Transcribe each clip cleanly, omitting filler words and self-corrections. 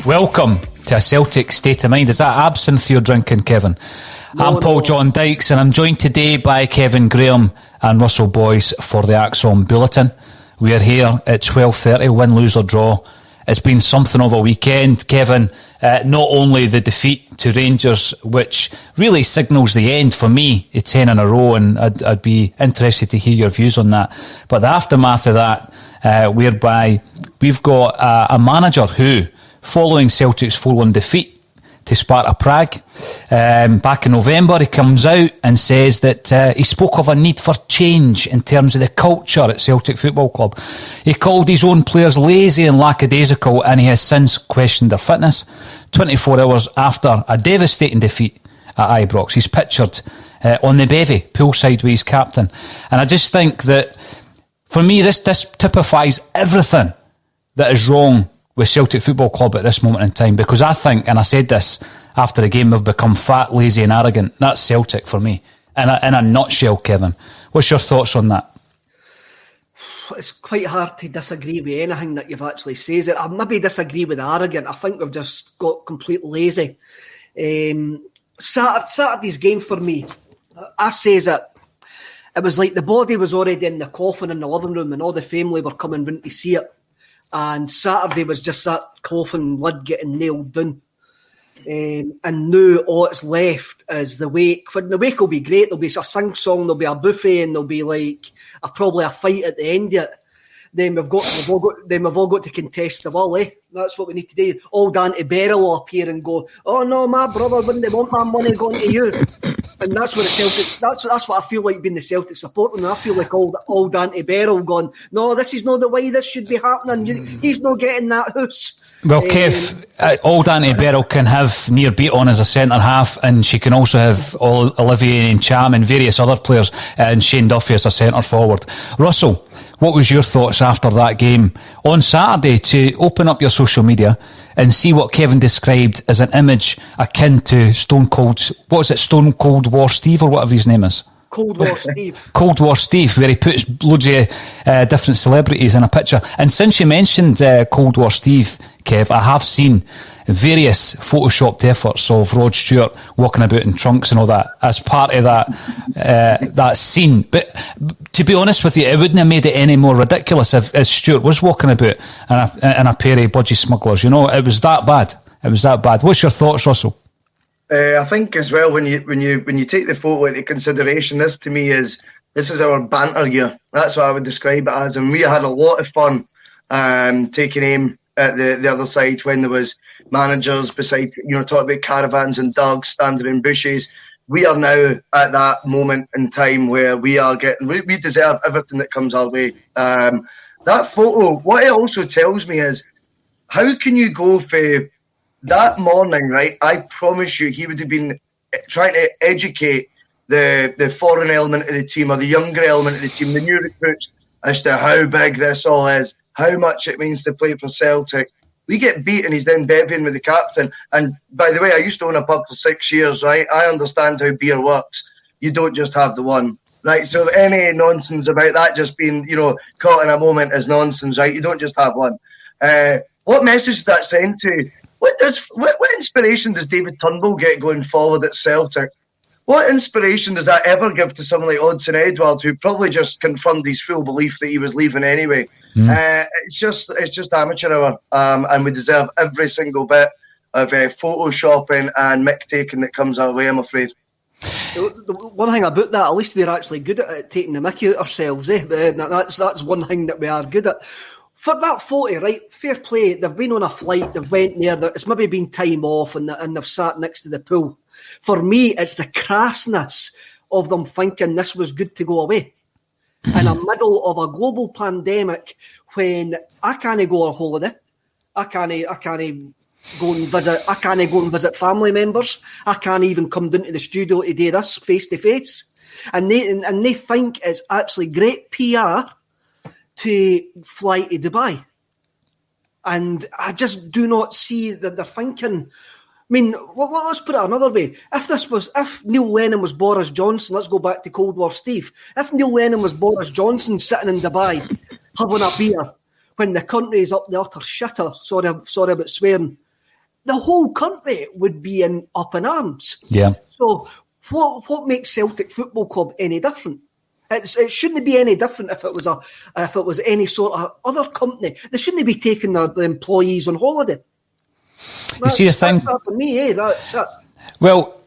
Welcome to a Celtic State of Mind. Is that absinthe you're drinking, Kevin? I'm Paul John Dykes, and I'm joined today by Kevin Graham and Russell Boyce for the Axon Bulletin. We are here at 12:30, win, lose or draw. It's been something of a weekend, Kevin. Not only the defeat to Rangers, which really signals the end for me, 10 in a row, and I'd be interested to hear your views on that. But the aftermath of that, whereby we've got a manager who, following Celtic's 4-1 defeat to Sparta Prague back in November, he comes out and says that he spoke of a need for change in terms of the culture at Celtic Football Club. He called his own players lazy and lackadaisical, and he has since questioned their fitness. 24 hours after a devastating defeat at Ibrox, he's pictured on the bevy, poolside with his captain. And I just think that, for me, this typifies everything that is wrong with Celtic Football Club at this moment in time, because I think, and I said this after the game, they've become fat, lazy and arrogant. That's Celtic for me, in a nutshell. Kevin, what's your thoughts on that? It's quite hard to disagree with anything that you've actually said. I maybe disagree with arrogant. I think we've just got completely lazy. Saturday's game for me, I says it was like the body was already in the coffin in the living room and all the family were coming round to see it. And Saturday was just that coffin lid getting nailed down. And now all that's left is the wake. When the wake will be great, there'll be a sing-song, there'll be a buffet, and there'll be like probably a fight at the end of it. Then we've all got to contest the will, eh? That's what we need to do. Old Auntie Beryl will appear and go, "Oh no, my brother wouldn't want my money going to you." And that's what the Celtic. That's what I feel like being the Celtic supporter. And I feel like old Auntie Beryl going, "No, this is not the way this should be happening. He's not getting that house." Well, Kev, old Auntie Beryl can have Near Beaton as a centre half, and she can also have Olivier Ncham and various other players, and Shane Duffy as a centre forward. Russell, what was your thoughts after that game on Saturday, to open up your social media and see what Kevin described as an image akin to Stone Cold War Steve, or whatever his name is? Cold War Steve. Cold War Steve, where he puts loads of different celebrities in a picture. And since you mentioned Cold War Steve, Kev, I have seen various photoshopped efforts of Rod Stewart walking about in trunks and all that as part of that scene. But to be honest with you, it wouldn't have made it any more ridiculous if Stewart was walking about in a pair of budgie smugglers. You know, it was that bad. It was that bad. What's your thoughts, Russell? I think as well, when you take the photo into consideration, this is our banter year. That's what I would describe it as, and we had a lot of fun taking aim at the other side when there was managers beside, talking about caravans and dogs standing in bushes. We are now at that moment in time where we deserve everything that comes our way. That photo, what it also tells me is, how can you go for that morning, right? I promise you, he would have been trying to educate the foreign element of the team, or the younger element of the team, the new recruits, as to how big this all is, how much it means to play for Celtic. We get beat and he's then bevying with the captain. And by the way, I used to own a pub for 6 years, right? I understand how beer works. You don't just have the one, right? So any nonsense about that just being, caught in a moment is nonsense, right? You don't just have one. What message does that send to? What inspiration does David Turnbull get going forward at Celtic? What inspiration does that ever give to someone like Odsonne Edouard, who probably just confirmed his full belief that he was leaving anyway? It's just amateur hour, and we deserve every single bit of photoshopping and mick taking that comes our way, I'm afraid. The one thing about that, at least we're actually good at taking the mickey out ourselves. That's one thing that we are good at. For that 40, right, fair play, they've been on a flight, they've went there, it's maybe been time off and they've sat next to the pool. For me, it's the crassness of them thinking this was good to go away in the middle of a global pandemic when I can't go on holiday, I can't go and visit family members, I can't even come down to the studio to do this face to face, and they think it's actually great PR to fly to Dubai. And I just do not see that they're thinking. I mean, let's put it another way. If Neil Lennon was Boris Johnson, let's go back to Cold War Steve. If Neil Lennon was Boris Johnson sitting in Dubai having a beer when the country is up the utter shitter, sorry about swearing, the whole country would be up in arms. Yeah. So what makes Celtic Football Club any different? It shouldn't be any different if it was any sort of other company. They shouldn't be taking the employees on holiday. You see the thing for me, that's it. Well,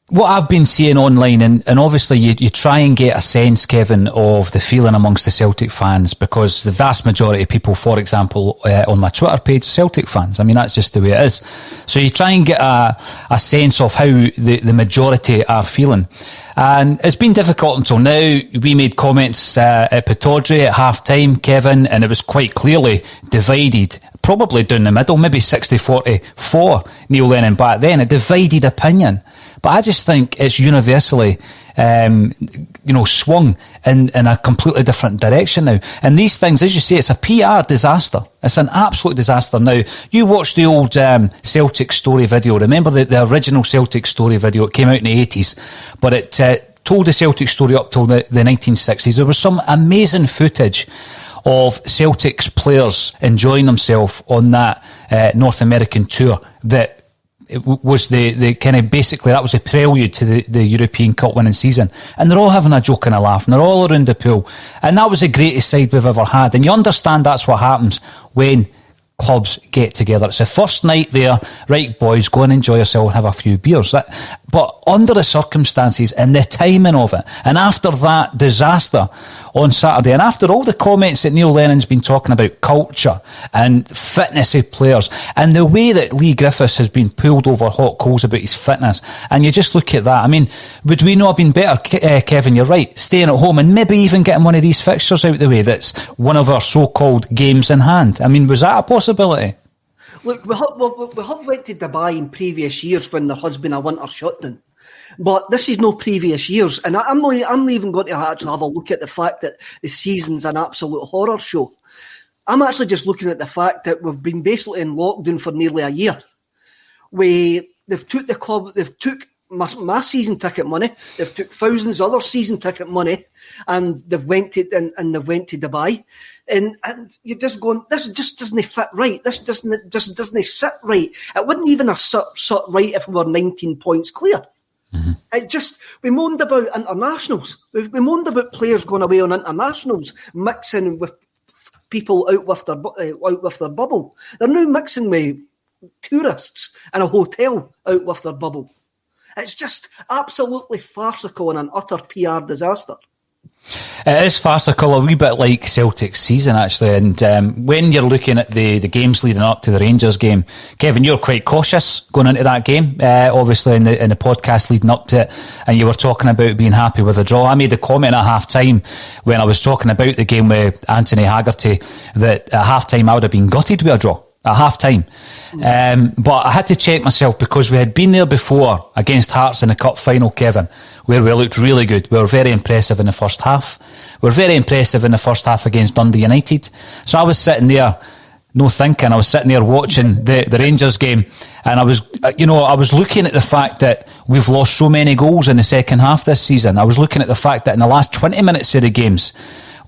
what I've been seeing online, and obviously you try and get a sense, Kevin, of the feeling amongst the Celtic fans, because the vast majority of people, for example, on my Twitter page, Celtic fans. I mean, that's just the way it is. So you try and get a sense of how the majority are feeling. And it's been difficult until now. We made comments at Pittodrie at half-time, Kevin, and it was quite clearly divided, probably down the middle, maybe 60-40 for Neil Lennon back then, a divided opinion. But I just think it's universally, swung in a completely different direction now. And these things, as you say, it's a PR disaster. It's an absolute disaster. Now, you watched the old Celtic Story video. Remember the original Celtic Story video? It came out in the 80s, but it told the Celtic story up till the 1960s. There was some amazing footage of Celtic's players enjoying themselves on that North American tour that it was the kind of, basically that was a prelude to the European Cup winning season, and they're all having a joke and a laugh and they're all around the pool, and that was the greatest side we've ever had. And you understand that's what happens when clubs get together. It's the first night there, right, boys, go and enjoy yourself and have a few beers. But under the circumstances and the timing of it, and after that disaster on Saturday, and after all the comments that Neil Lennon's been talking about culture and fitness of players, and the way that Lee Griffiths has been pulled over hot coals about his fitness, and you just look at that, I mean, would we not have been better, Kevin, you're right, staying at home and maybe even getting one of these fixtures out the way that's one of our so-called games in hand? I mean, was that a possibility? Look, we have went to Dubai in previous years when there has been a winter shutdown, but this is no previous years, and I'm not even going to actually have a look at the fact that the season's an absolute horror show. I'm actually just looking at the fact that we've been basically in lockdown for nearly a year. They've took my season ticket money, they've took thousands of other season ticket money, and they've went to Dubai. And you're just going, this just doesn't fit right. This just doesn't sit right. It wouldn't even have sat right if we were 19 points clear. Mm-hmm. We moaned about internationals. We moaned about players going away on internationals, mixing with people out with their bubble. They're now mixing with tourists in a hotel out with their bubble. It's just absolutely farcical and an utter PR disaster. It is farcical, a wee bit like Celtic's season, actually. And when you're looking at the games leading up to the Rangers game, Kevin, you're quite cautious going into that game, obviously in the podcast leading up to it, and you were talking about being happy with the draw. I made a comment at half-time when I was talking about the game with Anthony Haggerty that at half-time I would have been gutted with a draw. At half-time. But I had to check myself because we had been there before against Hearts in the Cup final, Kevin, where we looked really good. We were very impressive in the first half. We were very impressive in the first half against Dundee United. So I was sitting there, no thinking. I was sitting there watching the Rangers game, and I was looking at the fact that we've lost so many goals in the second half this season. I was looking at the fact that in the last 20 minutes of the games,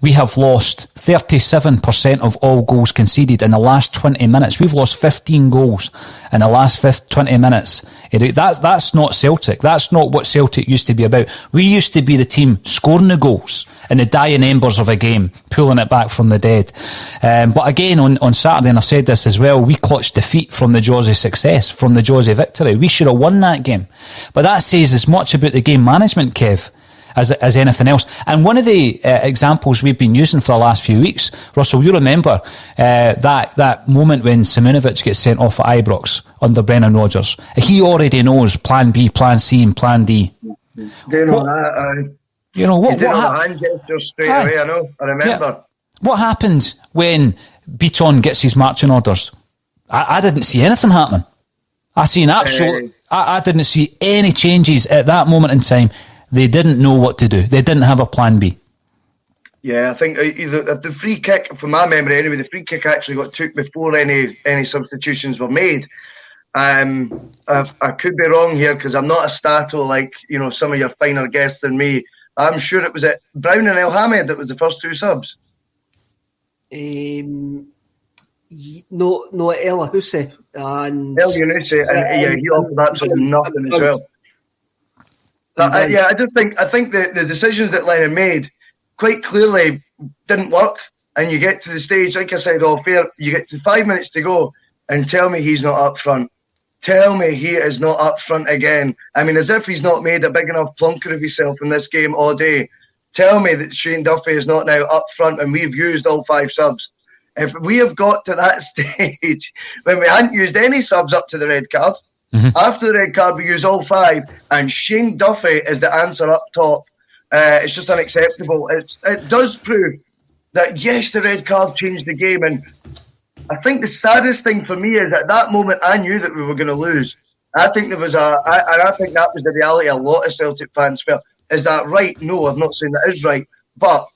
we have lost 37% of all goals conceded in the last 20 minutes. We've lost 15 goals in the last 20 minutes. That's not Celtic. That's not what Celtic used to be about. We used to be the team scoring the goals in the dying embers of a game, pulling it back from the dead. But again, on Saturday, and I've said this as well, we clutched defeat from the jaws of success, from the jaws of victory. We should have won that game. But that says as much about the game management, Kev, as anything else. And one of the examples we've been using for the last few weeks, Russell, you remember that moment when Simunovic gets sent off at Ibrox under Brendan Rodgers. He already knows plan B, plan C and plan D. You know, what hand gestures straight away, I remember. Yeah. What happened when Beaton gets his marching orders? I didn't see anything happening. I didn't see any changes at that moment in time. They didn't know what to do. They didn't have a plan B. Yeah, I think the free kick, from my memory anyway, the free kick actually got took before any substitutions were made. I could be wrong here because I'm not a stato like some of your finer guests than me. I'm sure it was at Brown and El Hamed that was the first two subs. No, El Ahuse and El Yunusi, and he offered absolutely nothing as well. I think the decisions that Lennon made quite clearly didn't work, and you get to the stage, like I said off air, you get to 5 minutes to go, and tell me he's not up front. Tell me he is not up front again. I mean, as if he's not made a big enough plonker of himself in this game all day. Tell me that Shane Duffy is not now up front and we've used all 5 subs. If we have got to that stage when we hadn't used any subs up to the red card, after the red card we use all 5 and Shane Duffy is the answer up top, it's just unacceptable. It does prove that, yes, the red card changed the game, and I think the saddest thing for me is at that moment I knew that we were going to lose. I think I think that was the reality a lot of Celtic fans felt. Is that right? No, I'm not saying that is right, but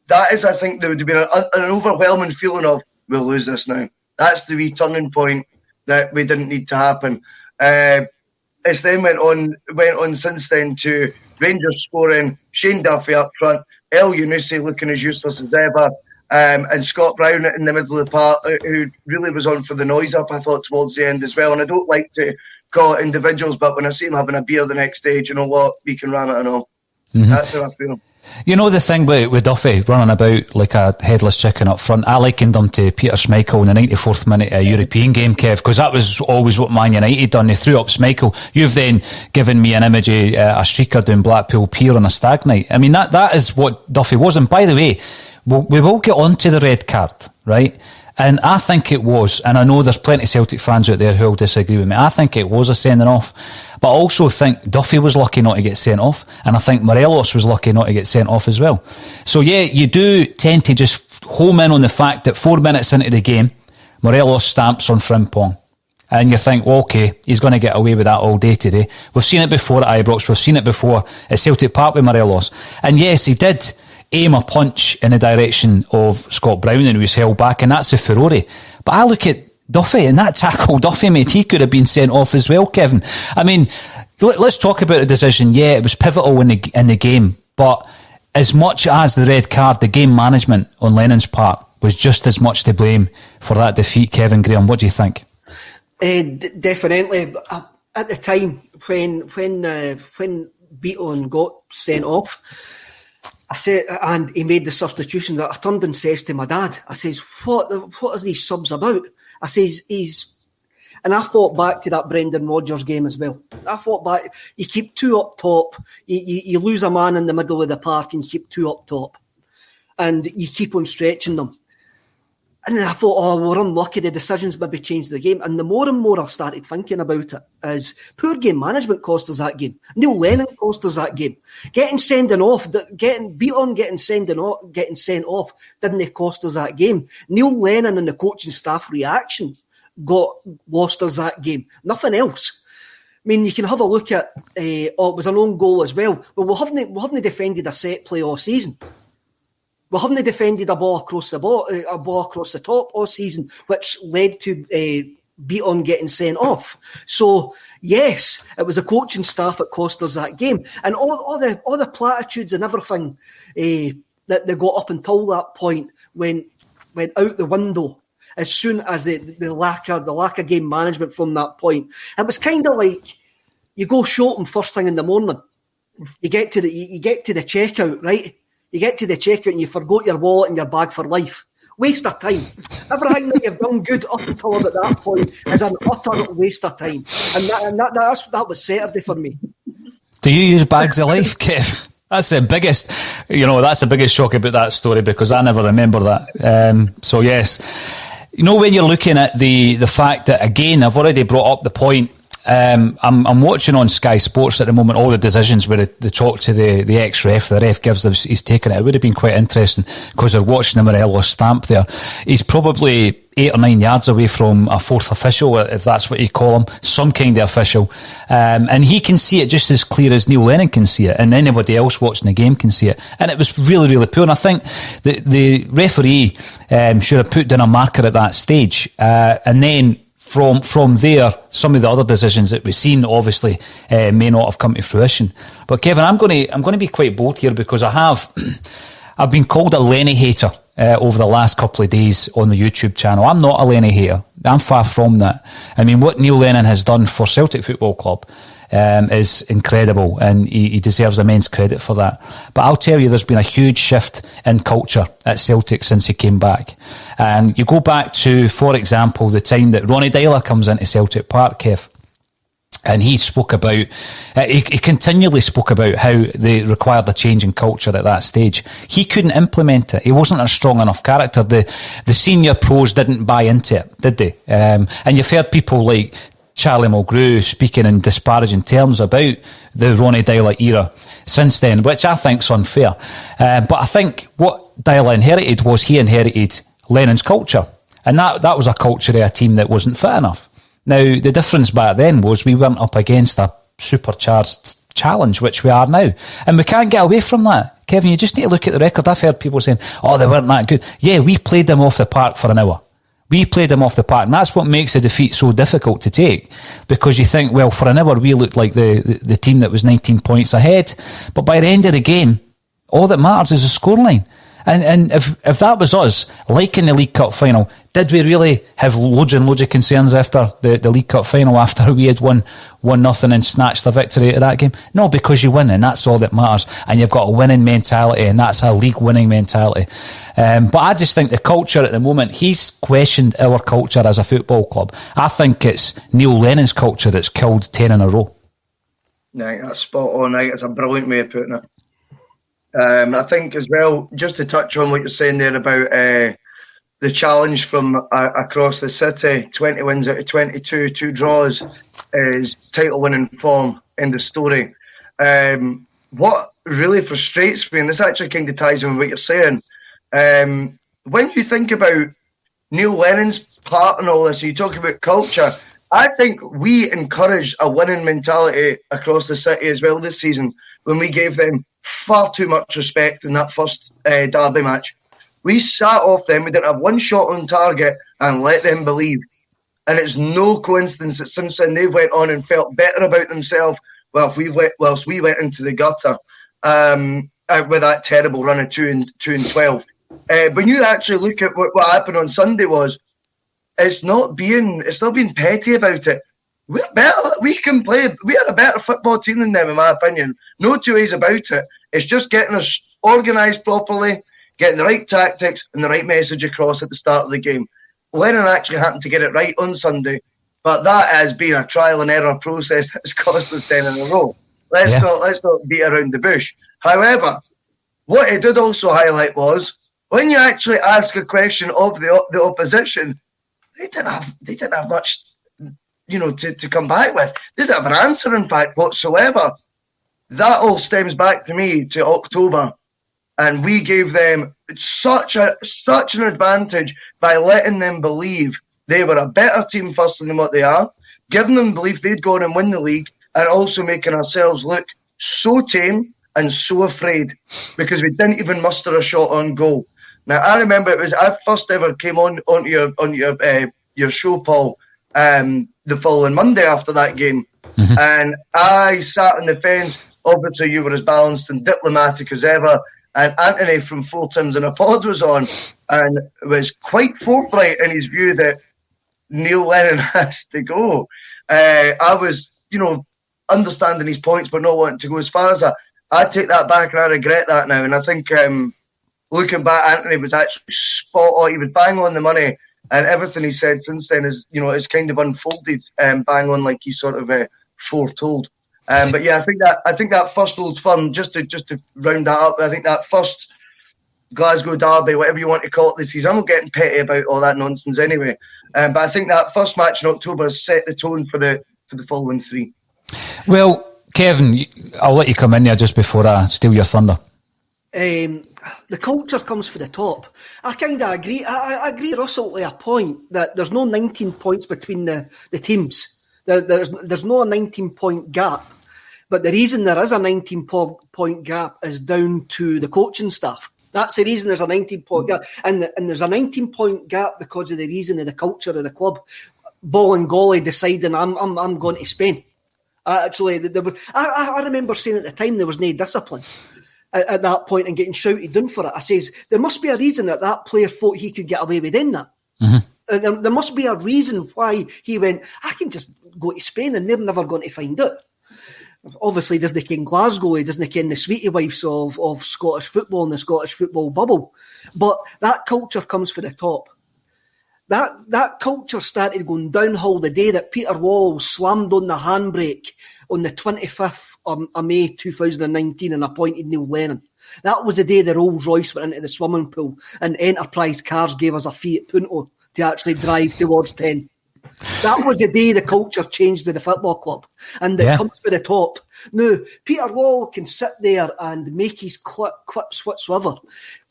that is, I think, there would have been an overwhelming feeling of, we'll lose this now. That's the wee turning point that we didn't need to happen. It's then went on since then to Rangers scoring, Shane Duffy up front, El Yunusi looking as useless as ever, and Scott Brown in the middle of the park, who really was on for the noise up, I thought, towards the end as well. And I don't like to call it individuals, but when I see him having a beer the next day, do you know what? We can ram it and all. That's how I feel. You know the thing with Duffy running about like a headless chicken up front, I likened him to Peter Schmeichel in the 94th minute European game, Kev, because that was always what Man United done. They threw up Schmeichel. You've then given me an image of a streaker doing Blackpool Pier on a stag night. I mean, that is what Duffy was. And by the way, we will get on to the red card, right? And I think it was, and I know there's plenty of Celtic fans out there who will disagree with me, I think it was a sending off. But I also think Duffy was lucky not to get sent off, and I think Morelos was lucky not to get sent off as well. So yeah, you do tend to just home in on the fact that 4 minutes into the game, Morelos stamps on Frimpong. And you think, well, okay, he's going to get away with that all day today. We've seen it before at Ibrox, we've seen it before at Celtic Park with Morelos. And yes, he did aim a punch in the direction of Scott Brown and he was held back, and that's a furore. But I look at Duffy, and that tackle Duffy made, he could have been sent off as well, Kevin. I mean, let's talk about the decision. Yeah, it was pivotal in the game, but as much as the red card, the game management on Lennon's part was just as much to blame for that defeat. Kevin Graham, what do you think? Definitely. At the time when Beaton got sent off, I said, and he made the substitution, that I turned and says to my dad, I says, what are these subs about? I says, and I thought back to that Brendan Rodgers game as well. I thought back, you keep 2 up top, you lose a man in the middle of the park and you keep 2 up top. And you keep on stretching them. And then I thought, we're unlucky, the decisions maybe changed the game. And the more and more I started thinking about it, is poor game management cost us that game. Neil Lennon cost us that game. Getting sent off didn't cost us that game. Neil Lennon and the coaching staff reaction lost us that game. Nothing else. I mean, you can have a look at, it was an own goal as well. But we haven't defended a set play all season. We haven't defended a ball across the top all season, which led to Beaton getting sent off. So yes, it was the coaching staff that cost us that game, and all the platitudes and everything that they got up until that point went out the window as soon as the lack of game management from that point. It was kind of like you go shopping first thing in the morning, you get to the checkout, right? You get to the checkout and you forgot your wallet and your bag for life. Waste of time. Everything that you've done good up until about that point is an utter waste of time. And that was Saturday for me. Do you use bags of life, Kev? That's the biggest, that's the biggest shock about that story, because I never remember that. So yes, when you're looking at the fact that, again, I've already brought up the point. I'm watching on Sky Sports at the moment all the decisions where they talk to the ex-ref. The ref gives them, he's taken it. It would have been quite interesting because they're watching the Morelos stamp there. He's probably 8 or 9 yards away from a fourth official, if that's what you call him, some kind of official. And he can see it just as clear as Neil Lennon can see it, and anybody else watching the game can see it. And it was really, really poor. And I think the referee should have put down a marker at that stage. And then from there, some of the other decisions that we've seen obviously may not have come to fruition. But Kevin, I'm going to be quite bold here, because I've been called a Lenny hater over the last couple of days on the YouTube channel. I'm not a Lenny hater. I'm far from that. I mean, what Neil Lennon has done for Celtic Football Club is incredible, and he deserves immense credit for that. But I'll tell you, there's been a huge shift in culture at Celtic since he came back. And you go back to, for example, the time that Ronnie Dyler comes into Celtic Park, Kev, and he spoke about, he continually spoke about how they required a change in culture at that stage. He couldn't implement it. He wasn't a strong enough character. The senior pros didn't buy into it, did they? And you've heard people like Charlie Mulgrew speaking in disparaging terms about the Ronnie Dyler era since then, which I think's unfair. But I think what Dyler inherited was he inherited Lennon's culture. And that was a culture of a team that wasn't fit enough. Now, the difference back then was we weren't up against a supercharged challenge, which we are now. And we can't get away from that. Kevin, you just need to look at the record. I've heard people saying, they weren't that good. Yeah, we played them off the park for an hour. We played them off the park, and that's what makes a defeat so difficult to take, because you think, well, for an hour we looked like the team that was 19 points ahead, but by the end of the game, all that matters is the scoreline. And if that was us, like in the League Cup final, did we really have loads and loads of concerns after the League Cup final, after we had won 1-0 and snatched the victory out of that game? No, because you win, and that's all that matters. And you've got a winning mentality, and that's a league winning mentality. But I just think the culture at the moment, he's questioned our culture as a football club. I think it's Neil Lennon's culture that's killed 10 in a row. Right, that's spot on. Right, it's a brilliant way of putting it. I think as well, just to touch on what you're saying there about the challenge from across the city, 20 wins out of 22, 2 draws is title-winning form, end of story. What really frustrates me, and this actually kind of ties in with what you're saying, when you think about Neil Lennon's part in all this, you talk about culture, I think we encouraged a winning mentality across the city as well this season when we gave them far too much respect in that first derby match. We sat off them, we didn't have one shot on target, and let them believe. And it's no coincidence that since then they went on and felt better about themselves whilst we went into the gutter with that terrible run of 2-12. When you actually look at what happened on Sunday, it's not being petty about it. We're better. We can play. We are a better football team than them, in my opinion. No two ways about it. It's just getting us organised properly, getting the right tactics and the right message across at the start of the game. Lennon actually happened to get it right on Sunday, but that has been a trial and error process that's cost us 10 in a row. Let's not beat around the bush. However, what it did also highlight was when you actually ask a question of the opposition, they didn't have much, to come back with. They didn't have an answer, in fact, whatsoever. That all stems back to me to October, and we gave them such an advantage by letting them believe they were a better team firstly than what they are, giving them belief they'd go on and win the league, and also making ourselves look so tame and so afraid because we didn't even muster a shot on goal. Now I remember I first ever came onto your show, Paul, the following Monday after that game, and I sat on the fence. Obviously, you were as balanced and diplomatic as ever, and Anthony from Four Tims and a Pod was on and was quite forthright in his view that Neil Lennon has to go. I was, understanding his points but not wanting to go as far as that. I take that back and I regret that now, and I think looking back, Anthony was actually spot on. He was bang on the money, and everything he said since then is kind of unfolded bang on like he sort of foretold. But yeah, I think that first Old Firm, just to round that up, I think that first Glasgow derby, whatever you want to call it this season, I'm not getting petty about all that nonsense anyway. But I think that first match in October has set the tone for the following three. Well, Kevin, I'll let you come in there just before I steal your thunder. The culture comes from the top. I kind of agree. I agree, Russell, to a point that there's no 19 points between the teams. There's no 19-point gap. But the reason there is a 19-point gap is down to the coaching staff. That's the reason there's a 19-point gap. And there's a 19-point gap because of the reason of the culture of the club. Ball and golly deciding I'm going to Spain. Actually, I remember saying at the time there was no discipline at that point and getting shouted down for it. I says, there must be a reason that player thought he could get away with doing that. Mm-hmm. There must be a reason why he went, I can just go to Spain and they're never going to find out. Obviously, doesn't ken Glasgow, he doesn't ken the sweetie wives of Scottish football and the Scottish football bubble. But that culture comes from the top. That culture started going downhill the day that Peter Wall slammed on the handbrake on the 25th of May 2019 and appointed Neil Lennon. That was the day the Rolls Royce went into the swimming pool and Enterprise Cars gave us a Fiat Punto to actually drive towards 10. That was the day the culture changed in the football club. And it comes to the top. Now, Peter Wall can sit there and make his quips whatsoever.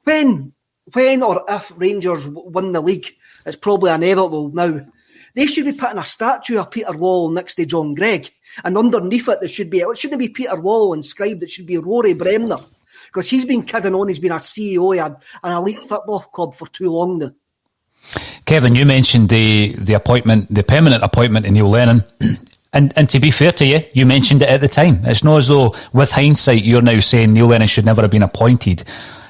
When or if Rangers win the league, it's probably inevitable now. They should be putting a statue of Peter Wall next to John Gregg. And underneath it shouldn't be Peter Wall inscribed, it should be Rory Bremner. Because he's been kidding on, he's been a CEO of an elite football club for too long now. Kevin, you mentioned the appointment, the permanent appointment of Neil Lennon. And to be fair to you, you mentioned it at the time. It's not as though, with hindsight, you're now saying Neil Lennon should never have been appointed.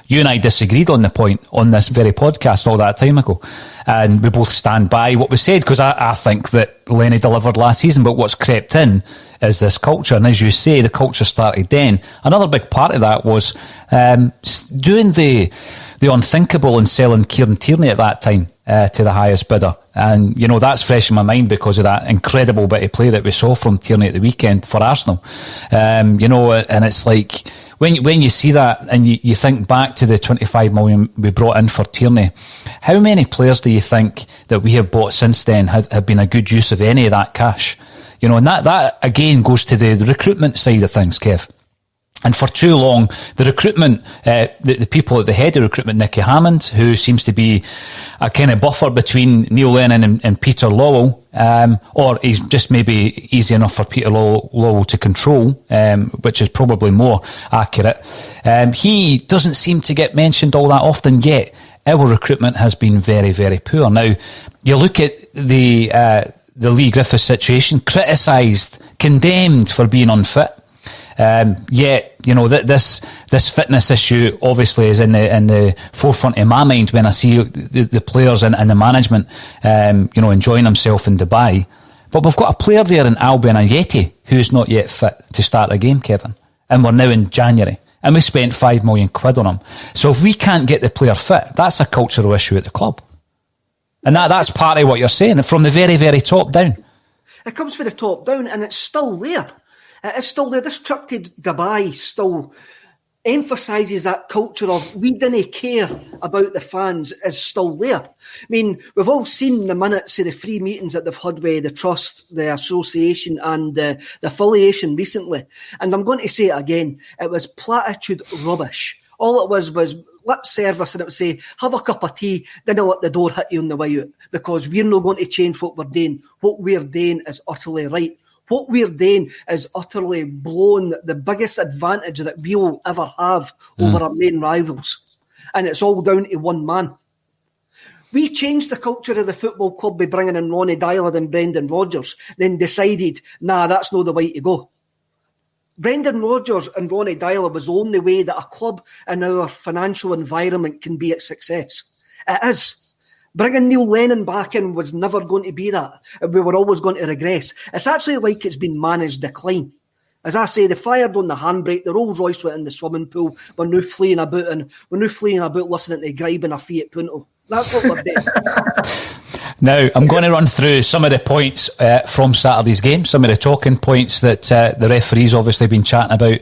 You and I disagreed on the point on this very podcast all that time ago. And we both stand by what we said, because I think that Lenny delivered last season, but what's crept in is this culture. And as you say, the culture started then. Another big part of that was doing the unthinkable and selling Kieran Tierney at that time to the highest bidder. And, you know, that's fresh in my mind because of that incredible bit of play that we saw from Tierney at the weekend for Arsenal. You know, and it's like, when you see that and you think back to the 25 million we brought in for Tierney, how many players do you think that we have bought since then have been a good use of any of that cash? You know, and that again goes to the recruitment side of things, Kev. And for too long, the recruitment, the people at the head of recruitment, Nicky Hammond, who seems to be a kind of buffer between Neil Lennon and Peter Lawwell, or he's just maybe easy enough for Peter Lawwell to control, which is probably more accurate. He doesn't seem to get mentioned all that often, yet our recruitment has been very, very poor. Now, you look at the Lee Griffiths situation, criticised, condemned for being unfit. Yet, you know, this fitness issue obviously is in the forefront of my mind when I see the players and the management, you know, enjoying himself in Dubai. But we've got a player there in Albion Ayeti who's not yet fit to start a game, Kevin. And we're now in January. And we spent £5 million on him. So if we can't get the player fit, that's a cultural issue at the club. And that's part of what you're saying, from the very, very top down. It comes from the top down and it's still there. It's still there. This trip to Dubai still emphasises that culture of we didn't care about the fans is still there. I mean, we've all seen the minutes of the free meetings that they've had with the trust, the association and the affiliation recently. And I'm going to say it again. It was platitude rubbish. All it was lip service, and it would say, have a cup of tea, then let the door hit you on the way out, because we're not going to change what we're doing. What we're doing is utterly right. What we're doing is utterly blowing the biggest advantage that we'll ever have over our main rivals. And it's all down to one man. We changed the culture of the football club by bringing in Ronnie Dyler and Brendan Rodgers, then decided, nah, that's not the way to go. Brendan Rodgers and Ronnie Dyler was the only way that a club in our financial environment can be a success. It is. Bringing Neil Lennon back in was never going to be that. We were always going to regress. It's actually like it's been managed decline. As I say, they fired on the handbrake, the Rolls Royce went in the swimming pool, we're now fleeing about listening to Gribe and a Fiat Punto. That's what we're doing. Now, I'm going to run through some of the points from Saturday's game, some of the talking points that the referee's obviously been chatting about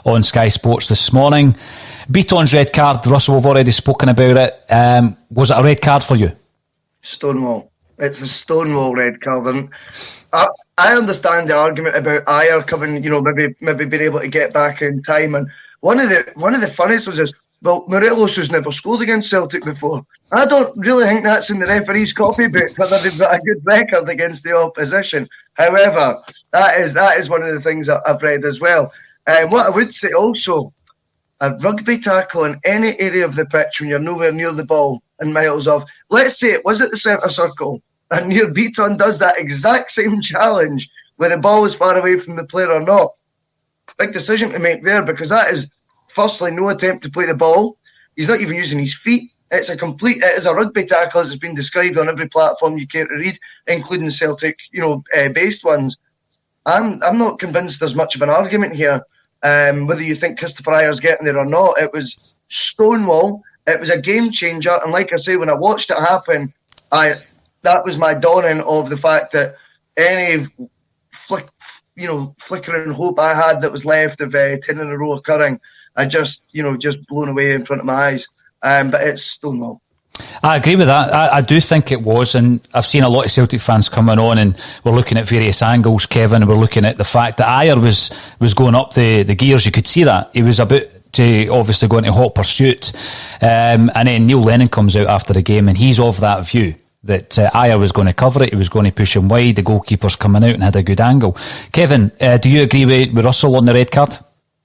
on Sky Sports this morning. Beaton's red card, Russell, we've already spoken about it. Was it a red card for you? Stonewall. It's a Stonewall red card. And I understand the argument about Ayer coming, maybe being able to get back in time. And one of the funniest was this. Well, Morelos has never scored against Celtic before. I don't really think that's in the referee's copybook, whether they've got a good record against the opposition. However, that is one of the things that I've read as well. What I would say also, a rugby tackle in any area of the pitch when you're nowhere near the ball and miles off. Let's say it was at the centre circle and Near Beaton does that exact same challenge where the ball is far away from the player or not. Big decision to make there, because that is firstly no attempt to play the ball. He's not even using his feet. It is a rugby tackle, as it's been described on every platform you care to read, including Celtic, based ones. I'm not convinced there's much of an argument here, whether you think Christopher Ayer's getting there or not. It was Stonewall. It was a game changer, and like I say, when I watched it happen, that was my dawning of the fact that any flickering hope I had that was left of 10 in a row occurring, I just blown away in front of my eyes. But it's Stonewall. I agree with that. I do think it was, and I've seen a lot of Celtic fans coming on, and we're looking at various angles, Kevin, and we're looking at the fact that Ayer was going up the gears. You could see that. He was about to obviously go into hot pursuit. And then Neil Lennon comes out after the game, and he's of that view that Ayer was going to cover it, he was going to push him wide, the goalkeeper's coming out and had a good angle. Kevin, do you agree with Russell on the red card?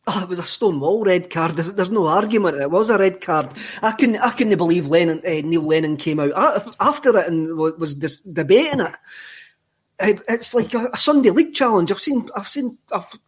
Oh, it was a Stonewall red card. There's no argument. It was a red card. I couldn't believe Neil Lennon came out after it and was debating it. It's like a Sunday League challenge. I've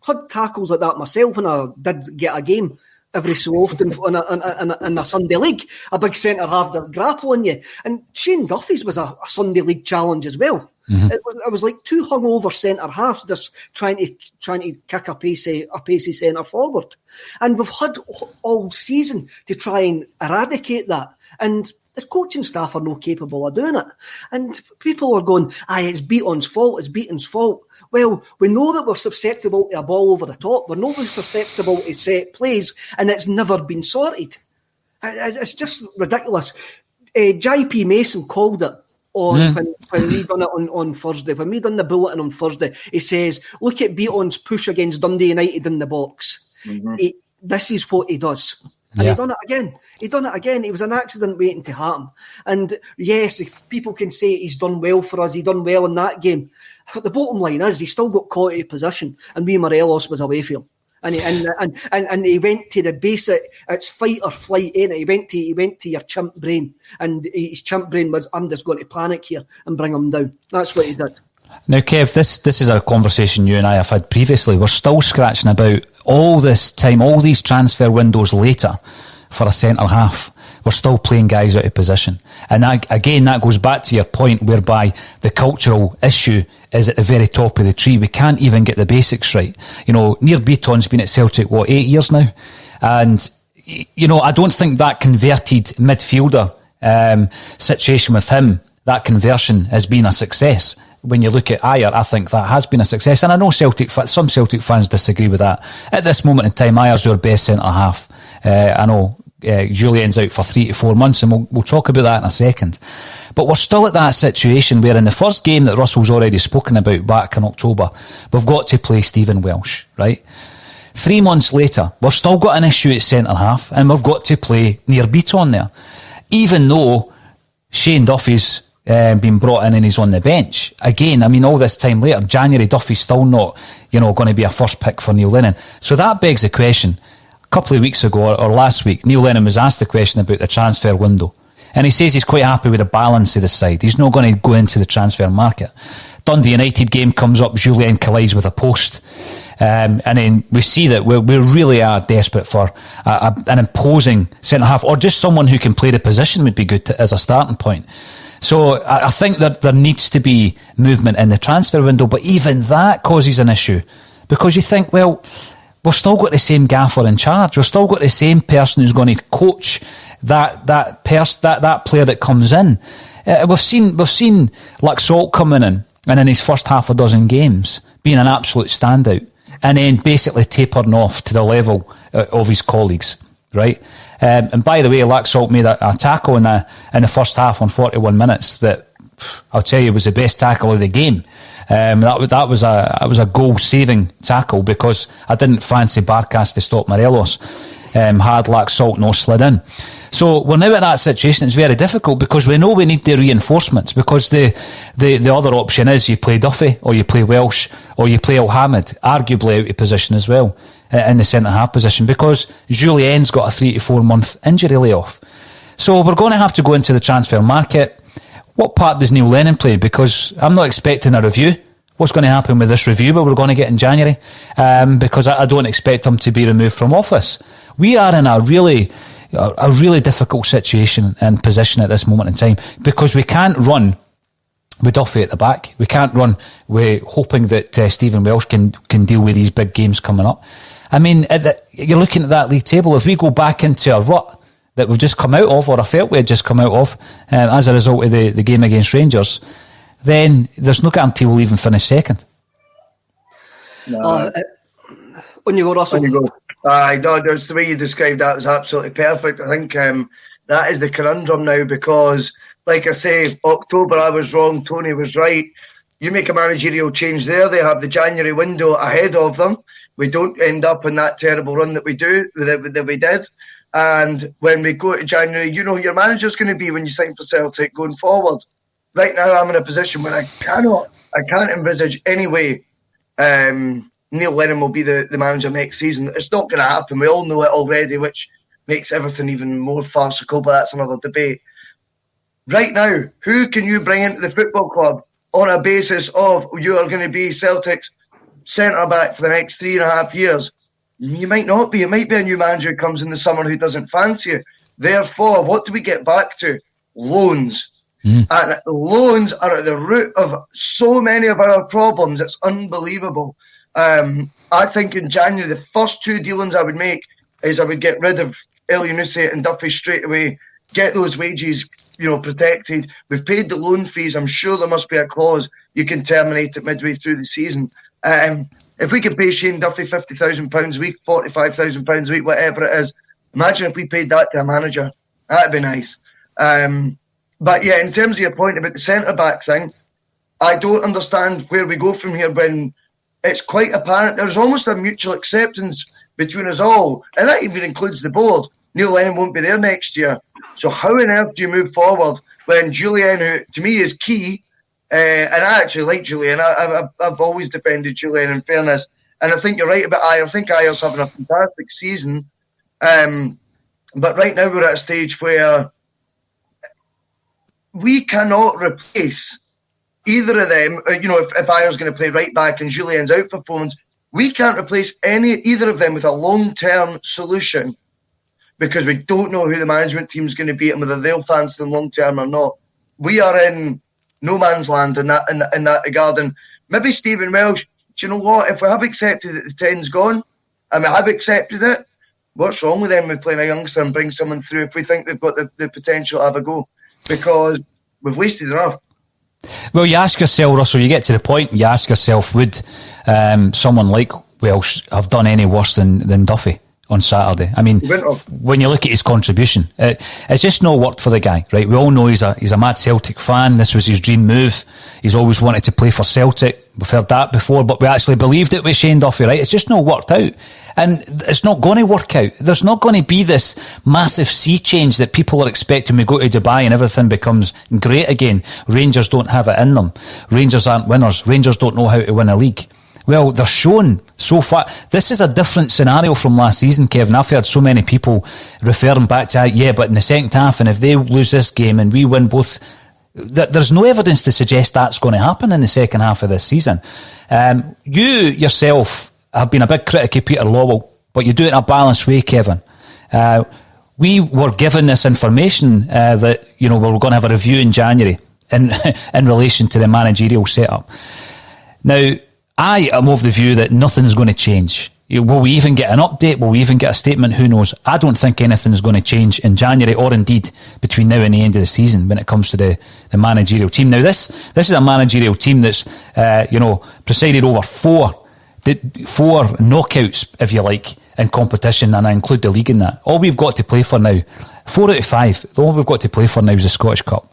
had tackles like that myself when I did get a game every so often in a Sunday League. A big centre half grappling you, and Shane Duffy's was a Sunday League challenge as well. Mm-hmm. It was like two hungover centre halves just trying to kick a pacey centre forward, and we've had all season to try and eradicate that, and the coaching staff are not capable of doing it. And people are going, it's Beaton's fault, it's Beaton's fault. Well, we know that we're susceptible to a ball over the top, we're not susceptible to set plays, and it's never been sorted. It's just ridiculous. JP Mason called it when we done it on Thursday. When we done the bulletin on Thursday, he says, look at Beaton's push against Dundee United in the box. Mm-hmm. This is what he does. And he done it again. It was an accident waiting to happen. And yes, if people can say he's done well for us, he done well in that game. But the bottom line is he still got caught out of position, and Morelos was away from him. And he went to the basic, it's fight or flight, ain't it? He went to your chimp brain, and his chimp brain was, I'm just going to panic here and bring him down. That's what he did. Now, Kev, this is a conversation you and I have had previously. We're still scratching about all this time, all these transfer windows later for a centre half. We're still playing guys out of position. And again, that goes back to your point whereby the cultural issue is at the very top of the tree. We can't even get the basics right. Near Beaton's been at Celtic, 8 years now? And, I don't think that converted midfielder situation with him, that conversion has been a success. When you look at Ayer, I think that has been a success. And I know some Celtic fans disagree with that. At this moment in time, Ayer's our best centre-half. I know Julien's out for 3 to 4 months, and we'll talk about that in a second. But we're still at that situation where in the first game that Russell's already spoken about back in October, we've got to play Stephen Welsh, right? 3 months later, we've still got an issue at centre-half, and we've got to play Near Beaton there. Even though Shane Duffy's been brought in and he's on the bench. Again, all this time later, January, Duffy's still not, going to be a first pick for Neil Lennon. So that begs the question. A couple of weeks ago, or last week, Neil Lennon was asked the question about the transfer window. And he says he's quite happy with the balance of the side. He's not going to go into the transfer market. Dundee United game comes up, Julien collides with a post. And then we see that we really are desperate for an imposing centre-half, or just someone who can play the position would be good as a starting point. So I think that there needs to be movement in the transfer window, but even that causes an issue, because you think, well, we've still got the same gaffer in charge. We've still got the same person who's going to coach that player that comes in. We've seen Laxalt coming in, and in his first half a dozen games being an absolute standout, and then basically tapering off to the level of his colleagues, right? And by the way, Laxalt made a tackle in the first half on 41 minutes that I'll tell you was the best tackle of the game. That was a goal-saving tackle, because I didn't fancy Barkas to stop Morelos. Had Laxalt no slid in. So we're now in that situation. It's very difficult because we know we need the reinforcements, because the other option is you play Duffy or you play Welsh or you play Al-Hamid, arguably out of position as well in the centre-half position, because Julien's got a 3 to 4 month injury layoff. So we're going to have to go into the transfer market. What part does Neil Lennon play? Because I'm not expecting a review. What's going to happen with this review that we're going to get in January? Because I don't expect him to be removed from office. We are in a really difficult situation and position at this moment in time, because we can't run with Duffy at the back. We can't run with hoping that Stephen Welsh can deal with these big games coming up. I mean, you're looking at that league table. If we go back into a rut that we've just come out of, or I felt we had just come out of, as a result of the game against Rangers, then there's no guarantee we'll even finish second. No. On you go, Russell. On you go. The way you described that was absolutely perfect. I think that is the conundrum now, because, like I say, October I was wrong, Tony was right. You make a managerial change there, they have the January window ahead of them. We don't end up in that terrible run that we did. And when we go to January, you know who your manager's going to be when you sign for Celtic going forward. Right now, I'm in a position where I can't envisage any way Neil Lennon will be the manager next season. It's not going to happen. We all know it already, which makes everything even more farcical, but that's another debate. Right now, who can you bring into the football club on a basis of you are going to be Celtic's centre-back for the next 3.5 years? You might not be. It might be a new manager who comes in the summer who doesn't fancy you. Therefore, what do we get back to? Loans. And loans are at the root of so many of our problems. It's unbelievable. I think in January, the first 2 dealings I would make is I would get rid of El Yunusi and Duffy straight away, get those wages, protected. We've paid the loan fees. I'm sure there must be a clause you can terminate it midway through the season. If we could pay Shane Duffy £50,000 a week, £45,000 a week, whatever it is, imagine if we paid that to a manager. That'd be nice. But yeah, in terms of your point about the centre-back thing, I don't understand where we go from here when it's quite apparent there's almost a mutual acceptance between us all, and that even includes the board. Neil Lennon won't be there next year. So how on earth do you move forward when Julian, who to me is key, and I actually like Julian. I've always defended Julian in fairness, and I think you're right about Ayer. I think Ayer's having a fantastic season. But right now we're at a stage where we cannot replace either of them. If Ayer's going to play right back and Julian's out for performance, we can't replace either of them with a long-term solution, because we don't know who the management team is going to be and whether they'll fancy them long-term or not. We are in no man's land in that regard. And maybe Stephen Welsh, do you know what? If we have accepted that the 10's gone, and we have accepted it, what's wrong with them with playing a youngster and bring someone through if we think they've got the potential to have a go? Because we've wasted enough. Well, you ask yourself, Russell, you get to the point, you ask yourself, would someone like Welsh have done any worse than Duffy on Saturday? I mean, when you look at his contribution, it's just no worked for the guy, right? We all know he's a mad Celtic fan. This was his dream move. He's always wanted to play for Celtic. We've heard that before, but we actually believed it with Shane Duffy, right? It's just not worked out. And it's not going to work out. There's not going to be this massive sea change that people are expecting. We go to Dubai and everything becomes great again. Rangers don't have it in them. Rangers aren't winners. Rangers don't know how to win a league. Well, they're shown so far. This is a different scenario from last season, Kevin. I've heard so many people referring back to, but in the second half, and if they lose this game and we win both, there's no evidence to suggest that's going to happen in the second half of this season. You yourself have been a big critic of Peter Lawwell, but you do it in a balanced way, Kevin. We were given this information that we were going to have a review in January in relation to the managerial setup. Now, I am of the view that nothing's going to change Will we even get an update? Will we even get a statement? Who knows? I don't think anything is going to change in January, or indeed between now and the end of the season when it comes to the managerial team. Now, this is a managerial team that's presided over four knockouts, if you like, in competition, and I include the league in that. All we've got to play for now, 4 out of 5, all we've got to play for now is the Scottish Cup.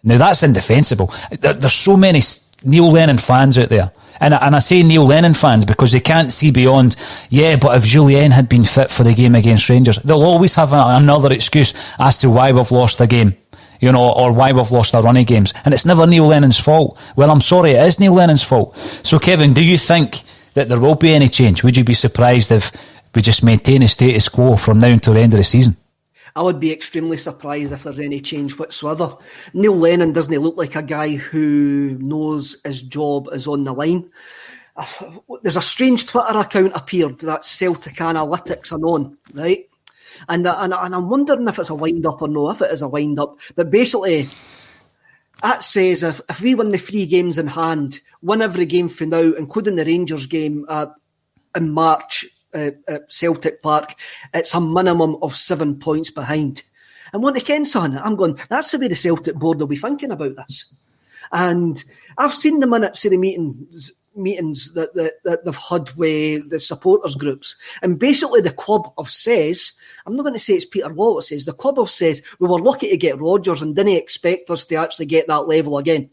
Now, that's indefensible. There's so many Neil Lennon fans out there. And I say Neil Lennon fans because they can't see beyond, but if Julien had been fit for the game against Rangers, they'll always have another excuse as to why we've lost the game, or why we've lost our running games. And it's never Neil Lennon's fault. Well, I'm sorry, it is Neil Lennon's fault. So, Kevin, do you think that there will be any change? Would you be surprised if we just maintain the status quo from now until the end of the season? I would be extremely surprised if there's any change whatsoever. Neil Lennon doesn't look like a guy who knows his job is on the line. There's a strange Twitter account appeared, that's Celtic Analytics Anon, right? And I'm wondering if it's a wind-up or no, if it is a wind-up. But basically, that says if we win the 3 games in hand, win every game for now, including the Rangers game in March, at Celtic Park, it's a minimum of 7 points behind. And what Ken son, I'm going, that's the way the Celtic board will be thinking about this. And I've seen the minutes of the meetings that they've had with the supporters groups. And basically the club have says, I'm not going to say it's Peter Wallace says, the club have says we were lucky to get Rodgers and didn't expect us to actually get that level again.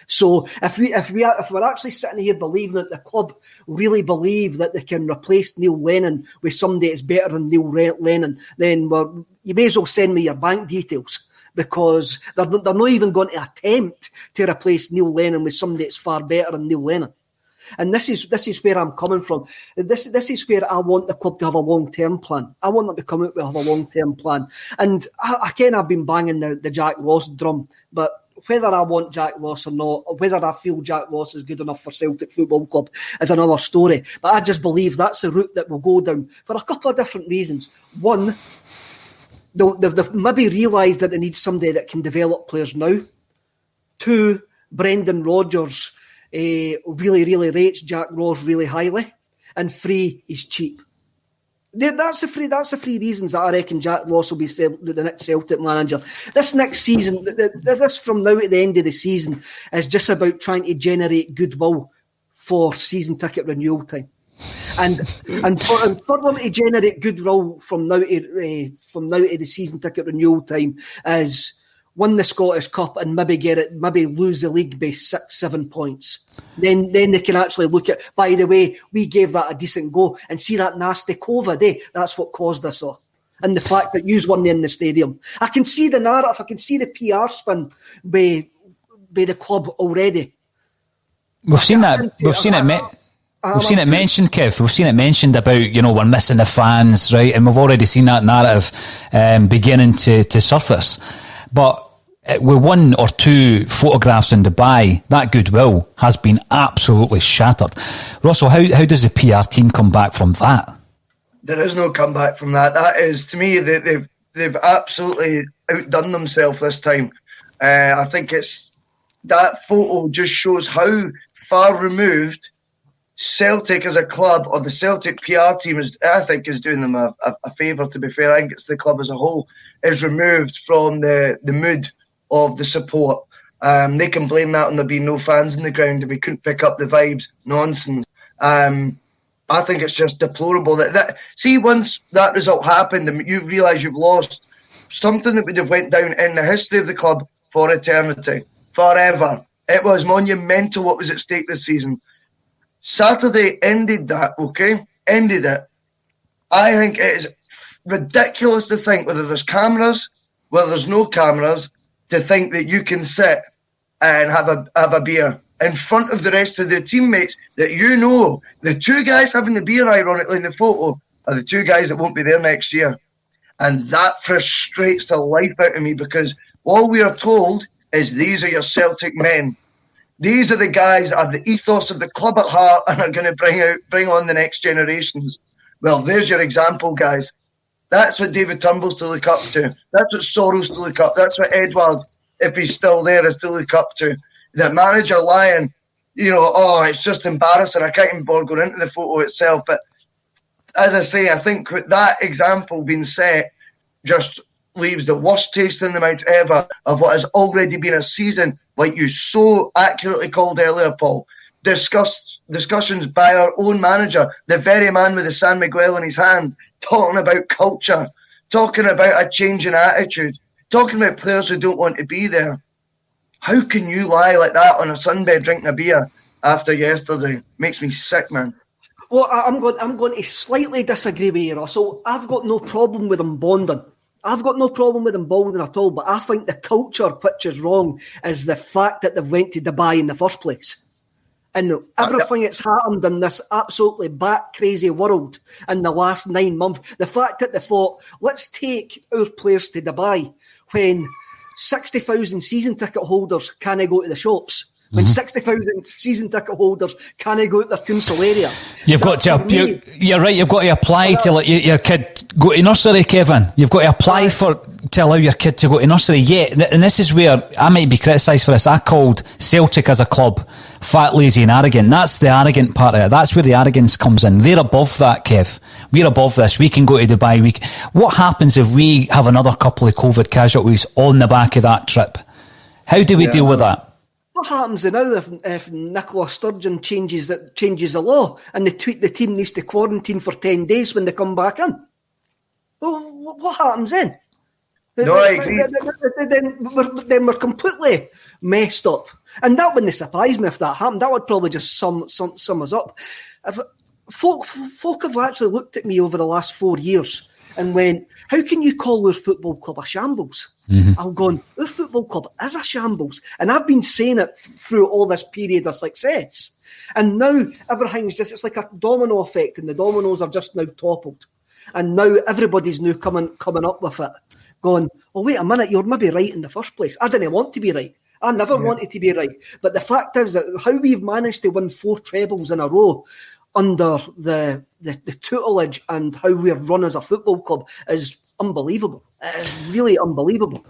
So if we're actually sitting here believing that the club really believe that they can replace Neil Lennon with somebody that's better than Neil Lennon, then you may as well send me your bank details, because they're not even going to attempt to replace Neil Lennon with somebody that's far better than Neil Lennon. And this is where I'm coming from. This is where I want the club to have a long-term plan. I want them to come out with a long-term plan. And I've been banging the Jack Ross drum, but whether I want Jack Ross or not, or whether I feel Jack Ross is good enough for Celtic Football Club is another story. But I just believe that's the route that we'll go down for a couple of different reasons. One, they've maybe realised that they need somebody that can develop players now. 2, Brendan Rodgers really, really rates Jack Ross really highly. And 3, he's cheap. That's the 3 reasons that I reckon Jack Ross will be the next Celtic manager. This next season, this from now at the end of the season, is just about trying to generate goodwill for season ticket renewal time. And for them to generate goodwill from now to the season ticket renewal time is win the Scottish Cup and maybe lose the league by 6-7 points. Then they can actually look at, by the way, we gave that a decent go, and see that nasty COVID, that's what caused us all. And the fact that you won in the stadium. I can see the narrative, I can see the PR spin by the club already. We've seen it mentioned, Kev. We've seen it mentioned about, we're missing the fans, right? And we've already seen that narrative beginning to surface. But with 1 or 2 photographs in Dubai, that goodwill has been absolutely shattered. Russell, how does the PR team come back from that? There is no comeback from that. That is, to me, they've absolutely outdone themselves this time. I think that photo just shows how far removed Celtic as a club, or the Celtic PR team, is doing them a favour, to be fair. I think it's the club as a whole is removed from the mood of the support. They can blame that on there being no fans in the ground if we couldn't pick up the vibes. Nonsense. I think it's just deplorable that see, once that result happened and you realise you've lost something that would have went down in the history of the club for eternity, forever. It was monumental what was at stake this season. Saturday ended that, okay? Ended it. I think it is ridiculous to think, whether there's cameras, whether there's no cameras, to think that you can sit and have a beer in front of the rest of the teammates that the 2 guys having the beer, ironically, in the photo, are the 2 guys that won't be there next year. And that frustrates the life out of me, because all we are told is these are your Celtic men. These are the guys that have the ethos of the club at heart and are going to bring on the next generations. Well, there's your example, guys. That's what David Turnbull's to look up to. That's what Soros to look up. That's what Edward, if he's still there, is to look up to. The manager lying, it's just embarrassing. I can't even bother going into the photo itself, but as I say, I think with that example being set just leaves the worst taste in the mouth ever of what has already been a season, like you so accurately called earlier, Paul. Discussions by our own manager, the very man with the San Miguel in his hand, talking about culture, talking about a change in attitude, talking about players who don't want to be there. How can you lie like that on a sunbed drinking a beer after yesterday? Makes me sick, man. Well, I'm going to slightly disagree with you, Russell. I've got no problem with him bonding. I've got no problem with them bonding at all, but I think the culture which is wrong is the fact that they've went to Dubai in the first place. And everything that's happened in this absolutely bat-crazy world in the last 9 months, the fact that they thought, let's take our players to Dubai when 60,000 season ticket holders can't go to the shops. When 60,000 season ticket holders can't go to their council area. You're right, you've got to apply to let your kid go to nursery, Kevin. You've got to apply to allow your kid to go to nursery. Yeah, and this is where I might be criticised for this. I called Celtic as a club fat, lazy and arrogant. That's the arrogant part of it. That's where the arrogance comes in. They're above that, Kev. We're above this. We can go to Dubai. What happens if we have another couple of COVID casualties on the back of that trip? How do we deal with that? What happens now if Nicola Sturgeon changes the law and the team needs to quarantine for 10 days when they come back in? Well, what happens then? No, I agree. Then we're completely messed up. And that wouldn't surprise me if that happened. That would probably just sum us up. Folk have actually looked at me over the last 4 years and went, how can you call our football club a shambles? I'm going, our football club is a shambles. And I've been saying it through all this period of success. And now everything's just, it's like a domino effect and the dominoes are just now toppled. And now everybody's now coming up with it, going, oh, wait a minute, you're maybe right in the first place. I didn't want to be right. I never wanted to be right. But the fact is that how we've managed to win 4 trebles in a row under the tutelage and how we're run as a football club is unbelievable. It's really unbelievable.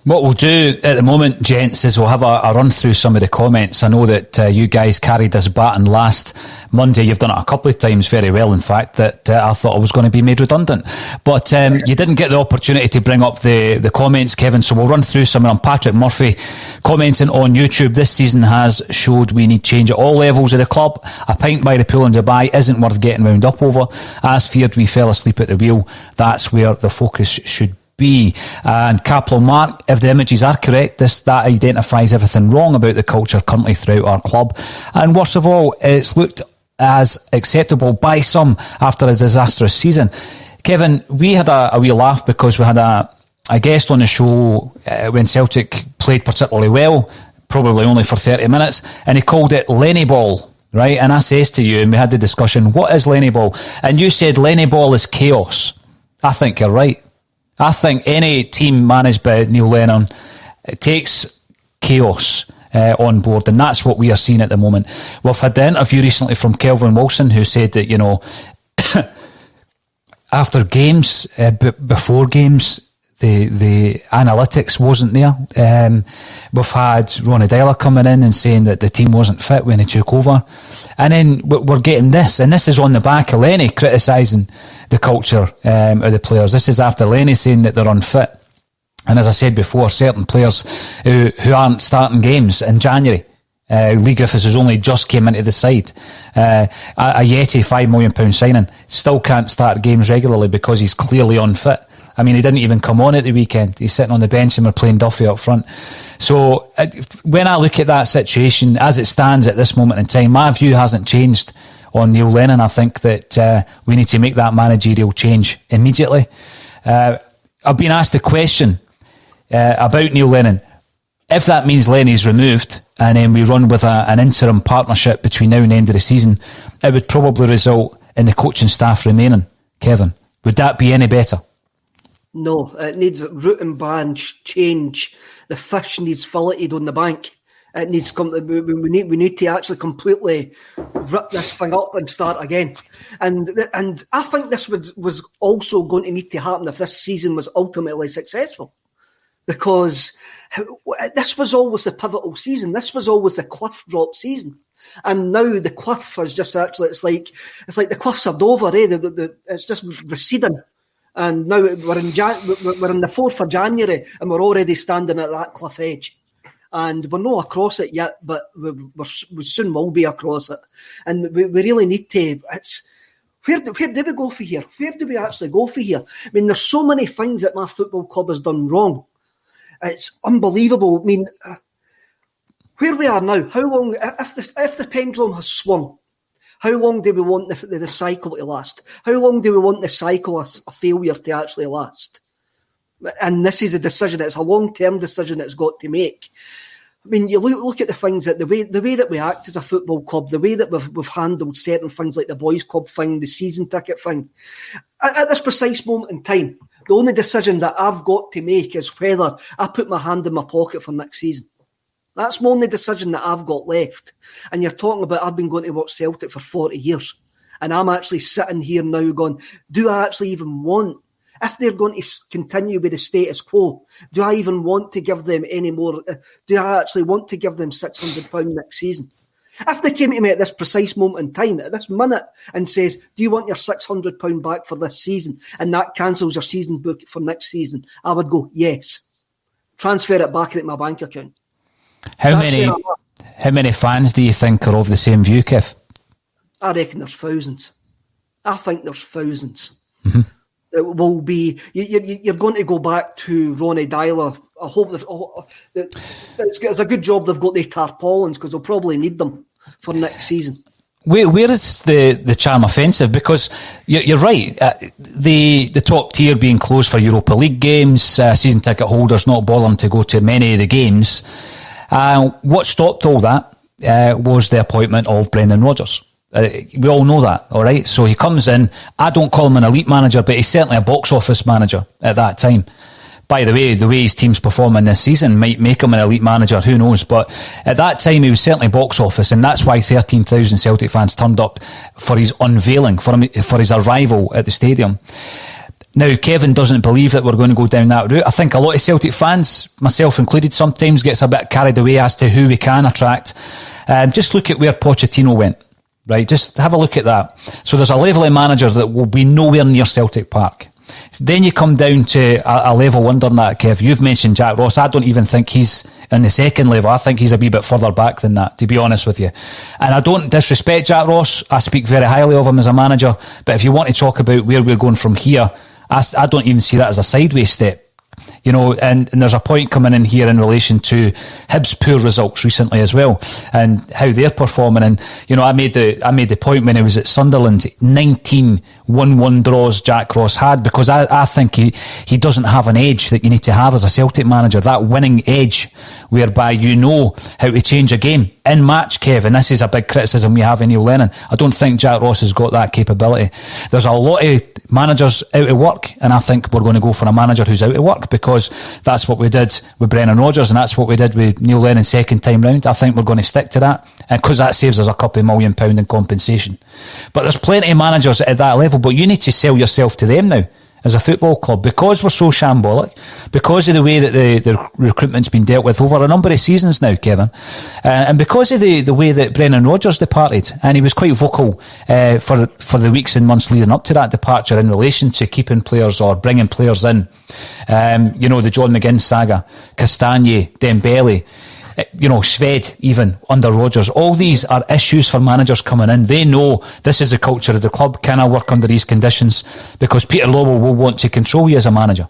What we'll do at the moment, gents, is we'll have a run through some of the comments. I know that you guys carried this baton last Monday. You've done it a couple of times very well, in fact, that I thought I was going to be made redundant. But you didn't get the opportunity to bring up the comments, Kevin, so we'll run through some of them. Patrick Murphy commenting on YouTube, this season has showed we need change at all levels of the club. A pint by the pool in Dubai isn't worth getting wound up over. As feared, we fell asleep at the wheel. That's where the focus should be. And Caplo Mark, if the images are correct, that identifies everything wrong about the culture currently throughout our club. And worst of all, it's looked as acceptable by some after a disastrous season. Kevin, we had a wee laugh because we had a guest on the show when Celtic played particularly well, probably only for 30 minutes, and he called it Lenny Ball, right? And I says to you, and we had the discussion, what is Lenny Ball? And you said Lenny Ball is chaos. I think you're right. I think any team managed by Neil Lennon, it takes chaos on board, and that's what we are seeing at the moment. We've had the interview recently from Kelvin Wilson, who said that, you know, after games, before games, the analytics wasn't there. We've had Ronnie Dyler coming in and saying that the team wasn't fit when he took over. And then we're getting this, and this is on the back of Lenny criticising the culture of the players. This is after Lenny saying that they're unfit. And as I said before, certain players who aren't starting games in January. Lee Griffiths has only just came into the side. A Yeti £5 million signing still can't start games regularly because he's clearly unfit. I mean, he didn't even come on at the weekend. He's sitting on the bench and we're playing Duffy up front. So when I look at that situation, as it stands at this moment in time, my view hasn't changed on Neil Lennon. I think that we need to make that managerial change immediately. I've been asked a question about Neil Lennon. If that means Lenny's removed and then we run with an interim partnership between now and the end of the season, it would probably result in the coaching staff remaining. Kevin, would that be any better? No, it needs root and branch change. The fish needs filleted on the bank. It needs we need to actually completely rip this thing up and start again. And I think this was also going to need to happen if this season was ultimately successful, because this was always a pivotal season. This was always the cliff drop season. And now the cliff has just actually, it's like the cliffs are over, it's just receding. And now we're in the 4th of January and we're already standing at that cliff edge. And we're not across it yet, but we soon will be across it. And we really need to, where do we go for here? Where do we actually go for here? I mean, there's so many things that my football club has done wrong. It's unbelievable. I mean, where we are now, how long, if the pendulum has swung, how long do we want the cycle to last? How long do we want the cycle of failure to actually last? And this is a decision, it's a long-term decision it's got to make. I mean, you look at the things that the way that we act as a football club, the way that we've handled certain things like the boys' club thing, the season ticket thing. At this precise moment in time, the only decision that I've got to make is whether I put my hand in my pocket for next season. That's my only decision that I've got left. And you're talking about I've been going to watch Celtic for 40 years. And I'm actually sitting here now going, do I actually even want, if they're going to continue with the status quo, do I even want to give them any more? Do I actually want to give them £600 next season? If they came to me at this precise moment in time, at this minute, and says, do you want your £600 back for this season? And that cancels your season book for next season, I would go, yes. Transfer it back into my bank account. How many fans do you think are of the same view, Kev? I reckon there's thousands. I think there's thousands. Mm-hmm. It will be. You're going to go back to Ronnie Dyler. I hope it's a good job they've got the tarpaulins because they'll probably need them for next season. Where is the charm offensive? Because you're right. The top tier being closed for Europa League games, season ticket holders not bothering to go to many of the games. What stopped all that was the appointment of Brendan Rodgers. We all know that, all right? So he comes in. I don't call him an elite manager, but he's certainly a box office manager at that time. By the way his team's performing this season might make him an elite manager, who knows? But at that time, he was certainly box office, and that's why 13,000 Celtic fans turned up for his unveiling, for his arrival at the stadium. Now, Kevin doesn't believe that we're going to go down that route. I think a lot of Celtic fans, myself included, sometimes gets a bit carried away as to who we can attract. Just look at where Pochettino went, right? Just have a look at that. So there's a level of managers that will be nowhere near Celtic Park. Then you come down to a level under that, Kev. You've mentioned Jack Ross. I don't even think he's in the second level. I think he's a wee bit further back than that, to be honest with you. And I don't disrespect Jack Ross. I speak very highly of him as a manager. But if you want to talk about where we're going from here, I don't even see that as a sideways step. You know, and there's a point coming in here in relation to Hibs' poor results recently as well, and how they're performing. And you know, I made the point when he was at Sunderland, 19 1-1 draws Jack Ross had, because I think he doesn't have an edge that you need to have as a Celtic manager, that winning edge whereby you know how to change a game in match, Kevin. This is a big criticism we have in Neil Lennon. I don't think Jack Ross has got that capability. There's a lot of managers out of work, and I think we're going to go for a manager who's out of work, because that's what we did with Brendan Rodgers, and that's what we did with Neil Lennon second time round. I think we're going to stick to that, and because that saves us a couple of £1 million in compensation. But there's plenty of managers at that level, but you need to sell yourself to them now as a football club, because we're so shambolic, because of the way that the recruitment's been dealt with over a number of seasons now, Kevin, and because of the way that Brendan Rodgers departed, and he was quite vocal for the weeks and months leading up to that departure in relation to keeping players or bringing players in. You know, the John McGinn saga, Castagne, Dembele, you know, Sved, even under Rodgers. All these are issues for managers coming in. They know this is the culture of the club. Can I work under these conditions? Because Peter Lowell will want to control you as a manager.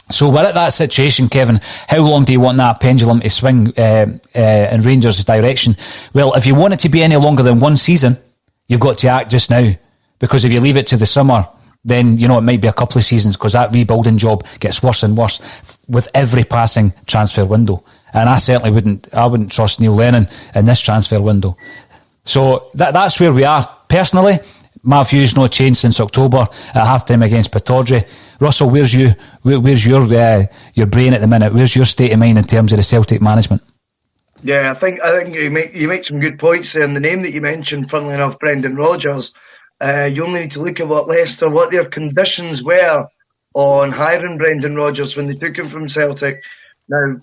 So we're at that situation, Kevin. How long do you want that pendulum to swing in Rangers' direction? Well, if you want it to be any longer than one season, you've got to act just now. Because if you leave it to the summer, then, you know, it might be a couple of seasons, because that rebuilding job gets worse and worse with every passing transfer window. And I certainly wouldn't trust Neil Lennon in this transfer window. So that's where we are. Personally, my view's not changed since October at half-time against Pittodrie. Russell, where's your brain at the minute? Where's your state of mind in terms of the Celtic management? Yeah, I think you make some good points there. And the name that you mentioned, funnily enough, Brendan Rodgers, you only need to look at what their conditions were on hiring Brendan Rodgers when they took him from Celtic. Now,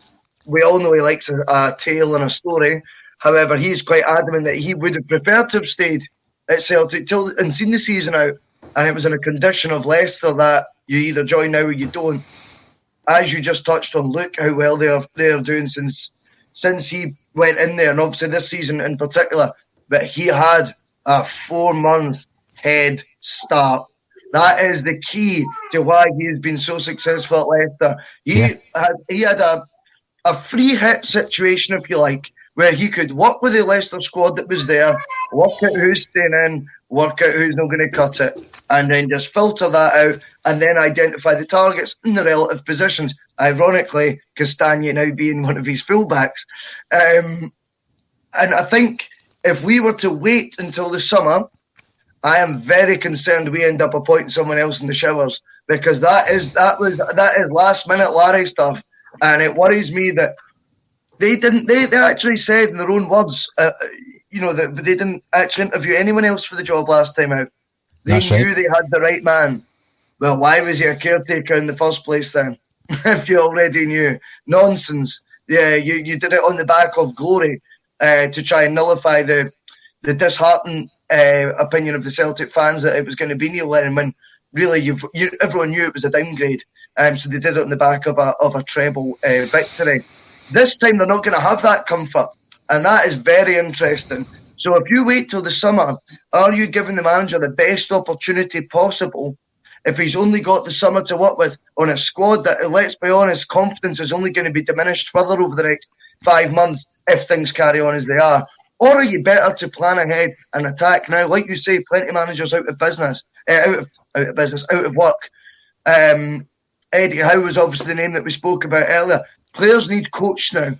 we all know he likes a tale and a story. However, he's quite adamant that he would have preferred to have stayed at Celtic and seen the season out, and it was in a condition of Leicester that you either join now or you don't. As you just touched on, look how well they're doing since he went in there, and obviously this season in particular. But he had a 4-month head start. That is the key to why he has been so successful at Leicester. He had a free hit situation, if you like, where he could work with the Leicester squad that was there, work out who's staying in, work out who's not going to cut it, and then just filter that out and then identify the targets in the relative positions. Ironically, Castagna now being one of his fullbacks. And I think if we were to wait until the summer, I am very concerned we end up appointing someone else in the showers, because that is last minute Larry stuff, and it worries me that they actually said in their own words, that they didn't actually interview anyone else for the job last time out. They knew they had the right man. Well, why was he a caretaker in the first place then? If you already knew. Nonsense. Yeah, you did it on the back of glory to try and nullify the disheartened opinion of the Celtic fans that it was going to be Neil Lennon, when really everyone knew it was a downgrade. So they did it on the back of a treble victory. This time they're not going to have that comfort, and that is very interesting. So if you wait till the summer, are you giving the manager the best opportunity possible if he's only got the summer to work with on a squad that, let's be honest, confidence is only going to be diminished further over the next 5 months if things carry on as they are? Or are you better to plan ahead and attack now? Like you say, plenty of managers out of business, out of work. Eddie Howe was obviously the name that we spoke about earlier. Players need coached now.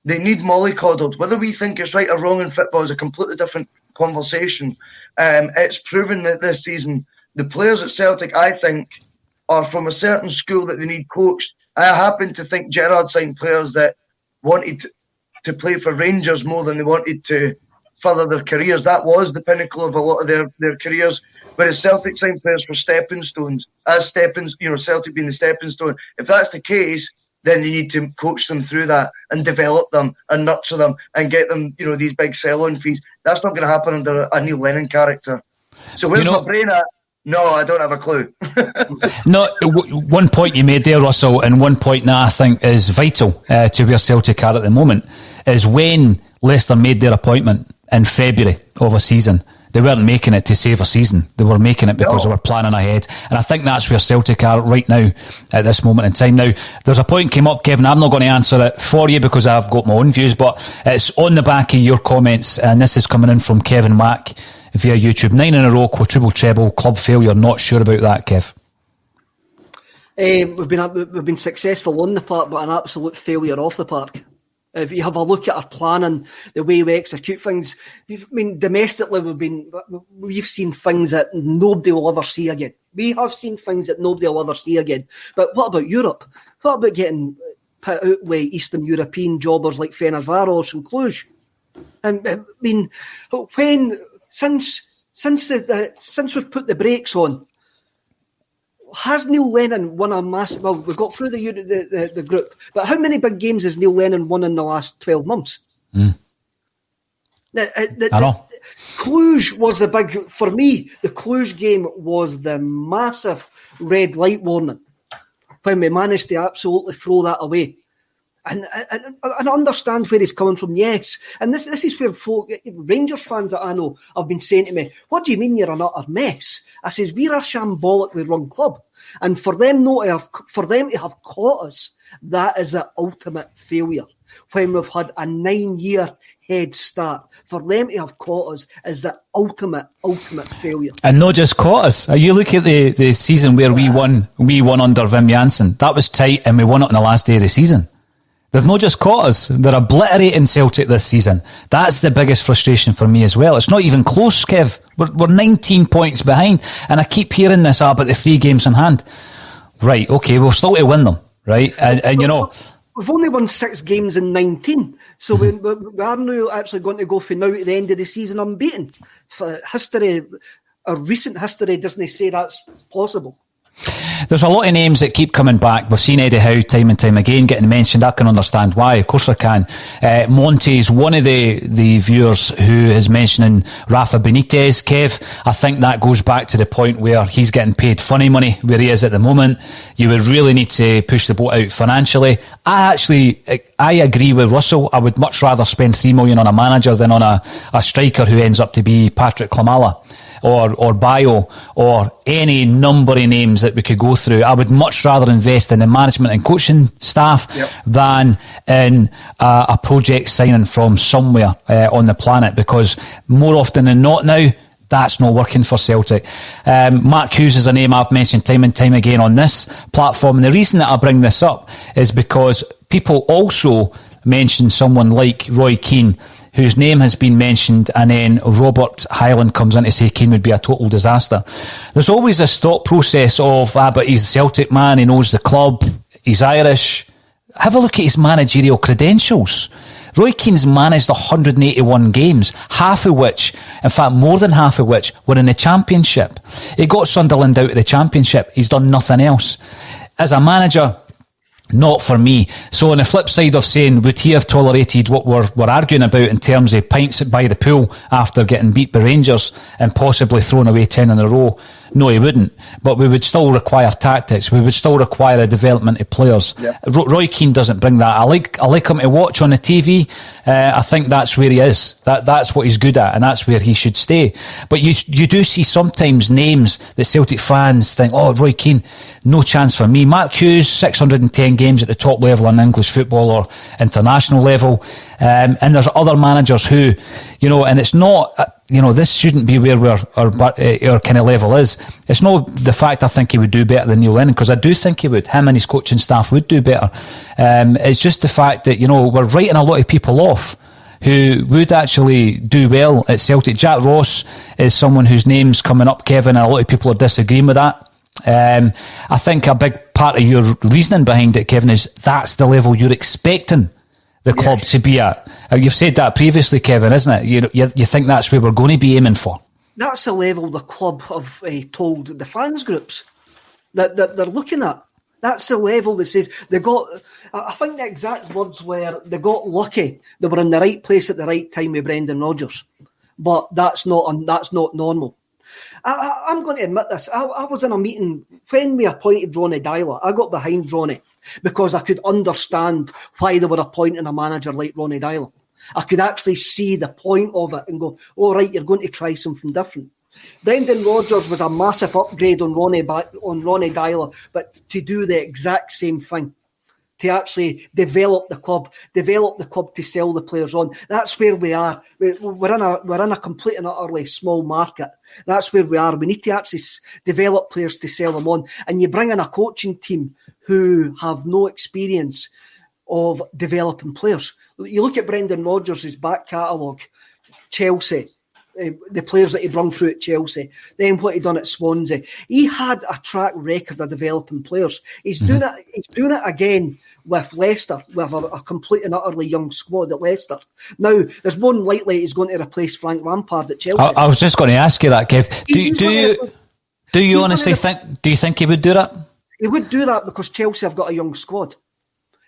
They need mollycoddled. Whether we think it's right or wrong in football is a completely different conversation. It's proven that this season, the players at Celtic, I think, are from a certain school that they need coached. I happen to think Gerrard signed players that wanted to play for Rangers more than they wanted to further their careers. That was the pinnacle of a lot of their careers. Whereas Celtic signed players for stepping stones, Celtic being the stepping stone. If that's the case, then you need to coach them through that and develop them and nurture them and get them, these big sell-on fees. That's not going to happen under a Neil Lennon character. So where's my brain at? No, I don't have a clue. No, one point you made there, Russell, and one point that I think is vital to where Celtic are at the moment, is when Leicester made their appointment in February of a season, they weren't making it to save a season. They were making it because they were planning ahead. And I think that's where Celtic are right now at this moment in time. Now, there's a point came up, Kevin. I'm not going to answer it for you because I've got my own views, but it's on the back of your comments. And this is coming in from Kevin Mack via YouTube. 9 in a row, quadruple treble, club failure. Not sure about that, Kev. We've been successful on the park, but an absolute failure off the park. If you have a look at our planning, the way we execute things, domestically we've seen things that nobody will ever see again. We have seen things that nobody will ever see again. But what about Europe? What about getting put out with Eastern European jobbers like Fenerbahce and Cluj? Since we've put the brakes on, has Neil Lennon won a massive... Well, we got through the group, but how many big games has Neil Lennon won in the last 12 months? I know. Cluj was the big... For me, the Cluj game was the massive red light warning when we managed to absolutely throw that away. And I understand where he's coming from, yes. And this is where Rangers fans that I know have been saying to me, what do you mean you're an utter mess? I says, we're a shambolically run club. And for them to have caught us, that is the ultimate failure. When we've had a 9-year head start, for them to have caught us is the ultimate failure. And not just caught us. You look at the season where we won under Wim Jansen. That was tight and we won it on the last day of the season. They've not just caught us, they're obliterating Celtic this season. That's the biggest frustration for me as well. It's not even close, Kev. We're 19 points behind, and I keep hearing this about the 3 games in hand. Right, okay, we'll still to win them, right? And we've only won 6 games in 19, so we are now actually going to go from now to the end of the season unbeaten. For history, our recent history doesn't say that's possible. there's a lot of names that keep coming back. We've seen Eddie Howe time and time again getting mentioned. I can understand why. Of course I can. Monty's one of the viewers who is mentioning Rafa Benitez. Kev, I think that goes back to the point where he's getting paid funny money where he is at the moment. You would really need to push the boat out financially. I agree with Russell. I would much rather spend $3 million on a manager than on a striker who ends up to be Patrick Klimala or Bayo or any number of names that we could go through. I would much rather invest in the management and coaching staff than in a project signing from somewhere on the planet, because more often than not now, that's not working for Celtic. Mark Hughes is a name I've mentioned time and time again on this platform, and the reason that I bring this up is because people also mention someone like Roy Keane, whose name has been mentioned, and then Robert Hyland comes in to say Keane would be a total disaster. There's always a thought process of, but he's a Celtic man, he knows the club, he's Irish. Have a look at his managerial credentials. Roy Keane's managed 181 games, half of which, in fact more than half of which, were in the Championship. He got Sunderland out of the Championship. He's done nothing else. As a manager, not for me. So on the flip side of saying, would he have tolerated what we're arguing about in terms of pints by the pool after getting beat by Rangers and possibly thrown away 10 in a row? No, he wouldn't. But we would still require tactics. We would still require a development of players. Yep. Roy Keane doesn't bring that. I like him to watch on the TV. I think that's where he is. That's what he's good at, and that's where he should stay. But you do see sometimes names that Celtic fans think, oh, Roy Keane, no chance for me. Mark Hughes, 610 games at the top level in English football or international level. And there's other managers who, and it's not, this shouldn't be where our kind of level is. It's not the fact I think he would do better than Neil Lennon, because I do think he would. Him and his coaching staff would do better. It's just the fact that, we're writing a lot of people off who would actually do well at Celtic. Jack Ross is someone whose name's coming up, Kevin, and a lot of people are disagreeing with that. I think a big part of your reasoning behind it, Kevin, is that's the level you're expecting the club to be at. You've said that previously, Kevin, isn't it? You think that's where we're going to be aiming for. That's the level the club have told the fans groups that they're looking at. That's the level that says they got. I think the exact words were they got lucky. They were in the right place at the right time with Brendan Rodgers, but that's not normal. I'm going to admit this. I was in a meeting when we appointed Ronnie Dyler. I got behind Ronnie because I could understand why they were appointing a manager like Ronnie Dyler. I could actually see the point of it and go, all right, you're going to try something different. Brendan Rodgers was a massive upgrade on Ronnie Dyler, but to do the exact same thing, to actually develop the club to sell the players on. That's where we are. We're in a complete and utterly small market. That's where we are. We need to actually develop players to sell them on. And you bring in a coaching team who have no experience of developing players. You look at Brendan Rodgers' back catalogue, Chelsea, the players that he'd run through at Chelsea, then what he'd done at Swansea. He had a track record of developing players. He's doing it again with Leicester, with a complete and utterly young squad at Leicester. Now, there's more than likely he's going to replace Frank Lampard at Chelsea. I was just going to ask you that, Kev. Do you honestly think he would do that? He would do that because Chelsea have got a young squad.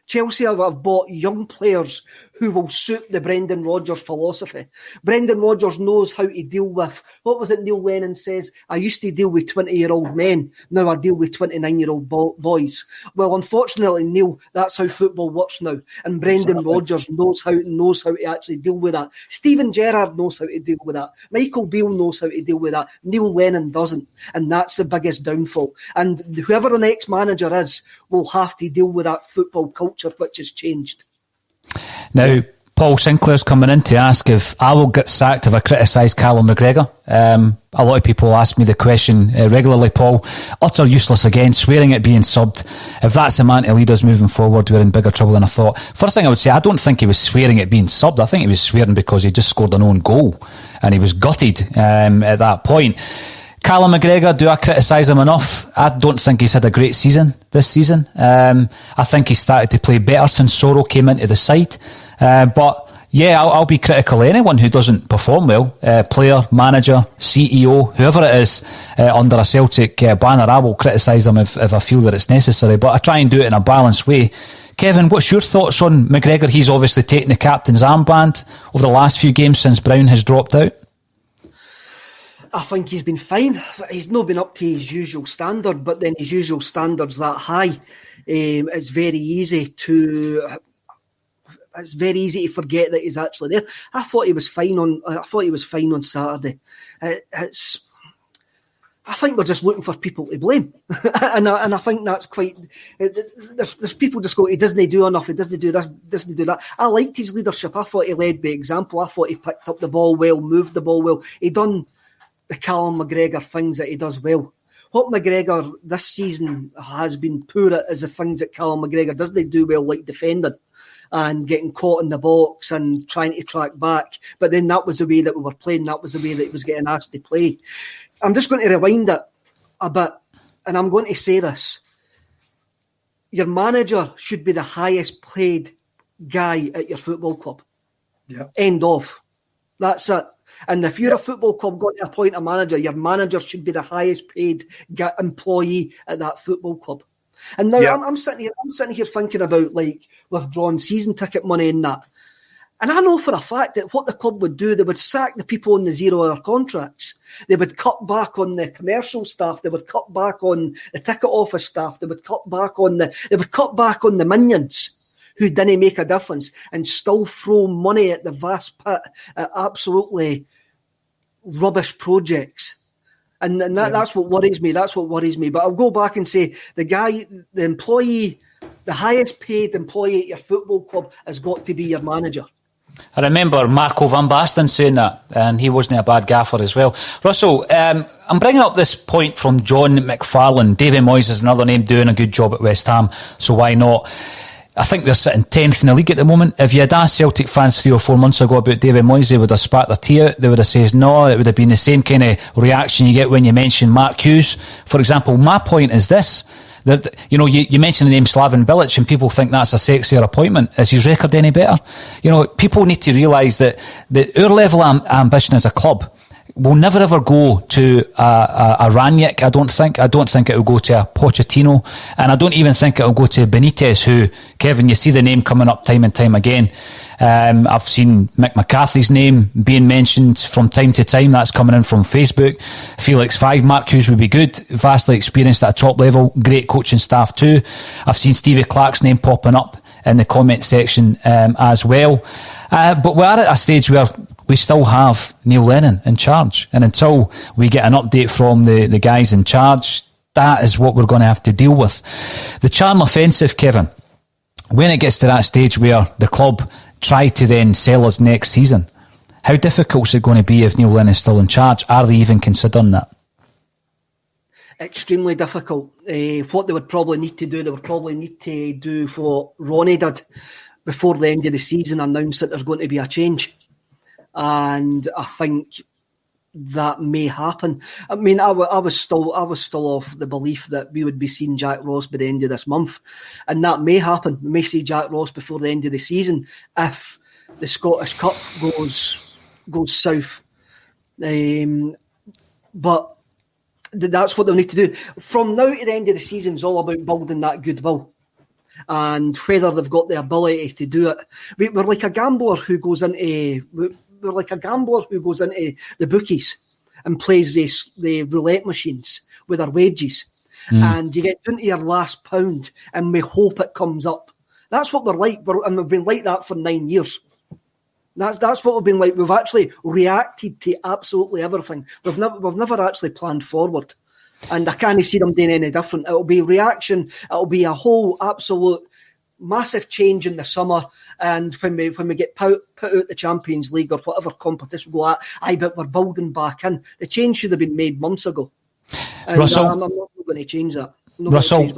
Chelsea have bought young players who will suit the Brendan Rodgers philosophy. Brendan Rodgers knows how to deal with, what was it Neil Lennon says? I used to deal with 20-year-old men, now I deal with 29-year-old boys. Well, unfortunately, Neil, that's how football works now. And Brendan Rodgers knows how to actually deal with that. Steven Gerrard knows how to deal with that. Michael Beale knows how to deal with that. Neil Lennon doesn't. And that's the biggest downfall. And whoever the next manager is will have to deal with that football culture which has changed. Now, Paul Sinclair's coming in to ask if I will get sacked if I criticise Callum McGregor. A lot of people ask me the question regularly, Paul. Utter useless again, swearing at being subbed. If that's a man to lead us moving forward, we're in bigger trouble than I thought. First thing I would say, I don't think he was swearing at being subbed. I think he was swearing because he just scored an own goal and he was gutted at that point. Callum McGregor, do I criticise him enough? I don't think he's had a great season this season. I think he started to play better since Soro came into the side. But, Yeah, I'll be critical of anyone who doesn't perform well. Player, manager, CEO, whoever it is under a Celtic banner, I will criticise them if I feel that it's necessary. But I try and do it in a balanced way. Kevin, what's your thoughts on McGregor? He's obviously taken the captain's armband over the last few games since Brown has dropped out. I think he's been fine. He's not been up to his usual standard, but then his usual standard's that high. It's very easy to forget that he's actually there. I thought he was fine on Saturday. I think we're just looking for people to blame, and I think that's quite. There's people just go, he doesn't do enough, he doesn't do this, doesn't do that. I liked his leadership. I thought he led by example. I thought he picked up the ball well, moved the ball well. He done the Callum McGregor things that he does well. What McGregor this season has been poor at is the things that Callum McGregor doesn't do well, like defending and getting caught in the box and trying to track back. But then that was the way that we were playing. That was the way that he was getting asked to play. I'm just going to rewind it a bit, and I'm going to say this. Your manager should be the highest paid guy at your football club. Yeah. End of. That's it. And if you're a football club going to appoint a manager, your manager should be the highest paid employee at that football club. And now I'm sitting here thinking about like withdrawing season ticket money and that. And I know for a fact that what the club would do, they would sack the people on the 0-hour contracts. They would cut back on the commercial staff. They would cut back on the ticket office staff. They would cut back on the minions who didn't make a difference and still throw money at the vast pit at absolutely rubbish projects. And that's what worries me. That's what worries me. But I'll go back and say the employee, the highest paid employee at your football club has got to be your manager. I remember Marco van Basten saying that, and he wasn't a bad gaffer as well. Russell, I'm bringing up this point from John McFarlane. David Moyes is another name doing a good job at West Ham, so why not? I think they're sitting 10th in the league at the moment. If you had asked Celtic fans 3 or 4 months ago about David Moyes, they would have spat their tea out. They would have said no. It would have been the same kind of reaction you get when you mention Mark Hughes. For example, my point is this. That, you know, you mention the name Slaven Bilic and people think that's a sexier appointment. Is his record any better? You know, people need to realise that our level of ambition as a club will never ever go to a Ranić, I don't think. I don't think it will go to a Pochettino. And I don't even think it will go to Benitez, who, Kevin, you see the name coming up time and time again. I've seen Mick McCarthy's name being mentioned from time to time. That's coming in from Facebook. Felix 5, Mark Hughes would be good. Vastly experienced at a top level. Great coaching staff too. I've seen Stevie Clark's name popping up in the comment section as well. But we're at a stage where we still have Neil Lennon in charge. And until we get an update from the guys in charge, that is what we're going to have to deal with. The charm offensive, Kevin, when it gets to that stage where the club try to then sell us next season, how difficult is it going to be if Neil Lennon's still in charge? Are they even considering that? Extremely difficult. What they would probably need to do what Ronnie did before the end of the season, announce that there's going to be a change. And I think that may happen. I mean, I was still of the belief that we would be seeing Jack Ross by the end of this month, and that may happen. We may see Jack Ross before the end of the season if the Scottish Cup goes south. But that's what they'll need to do. From now to the end of the season is all about building that goodwill. And whether they've got the ability to do it. We're like a gambler who goes into the bookies and plays the roulette machines with our wages. And you get down to your last pound and we hope it comes up. That's what we're like. And we've been like that for 9 years. That's what we've been like. We've actually reacted to absolutely everything. We've never actually planned forward. And I can't see them doing any different. It'll be reaction. It'll be a whole absolute massive change in the summer. And when we get put out the Champions League or whatever competition we go at, but we're building back in. The change should have been made months ago. And Russell, I'm not going to change that. Russell,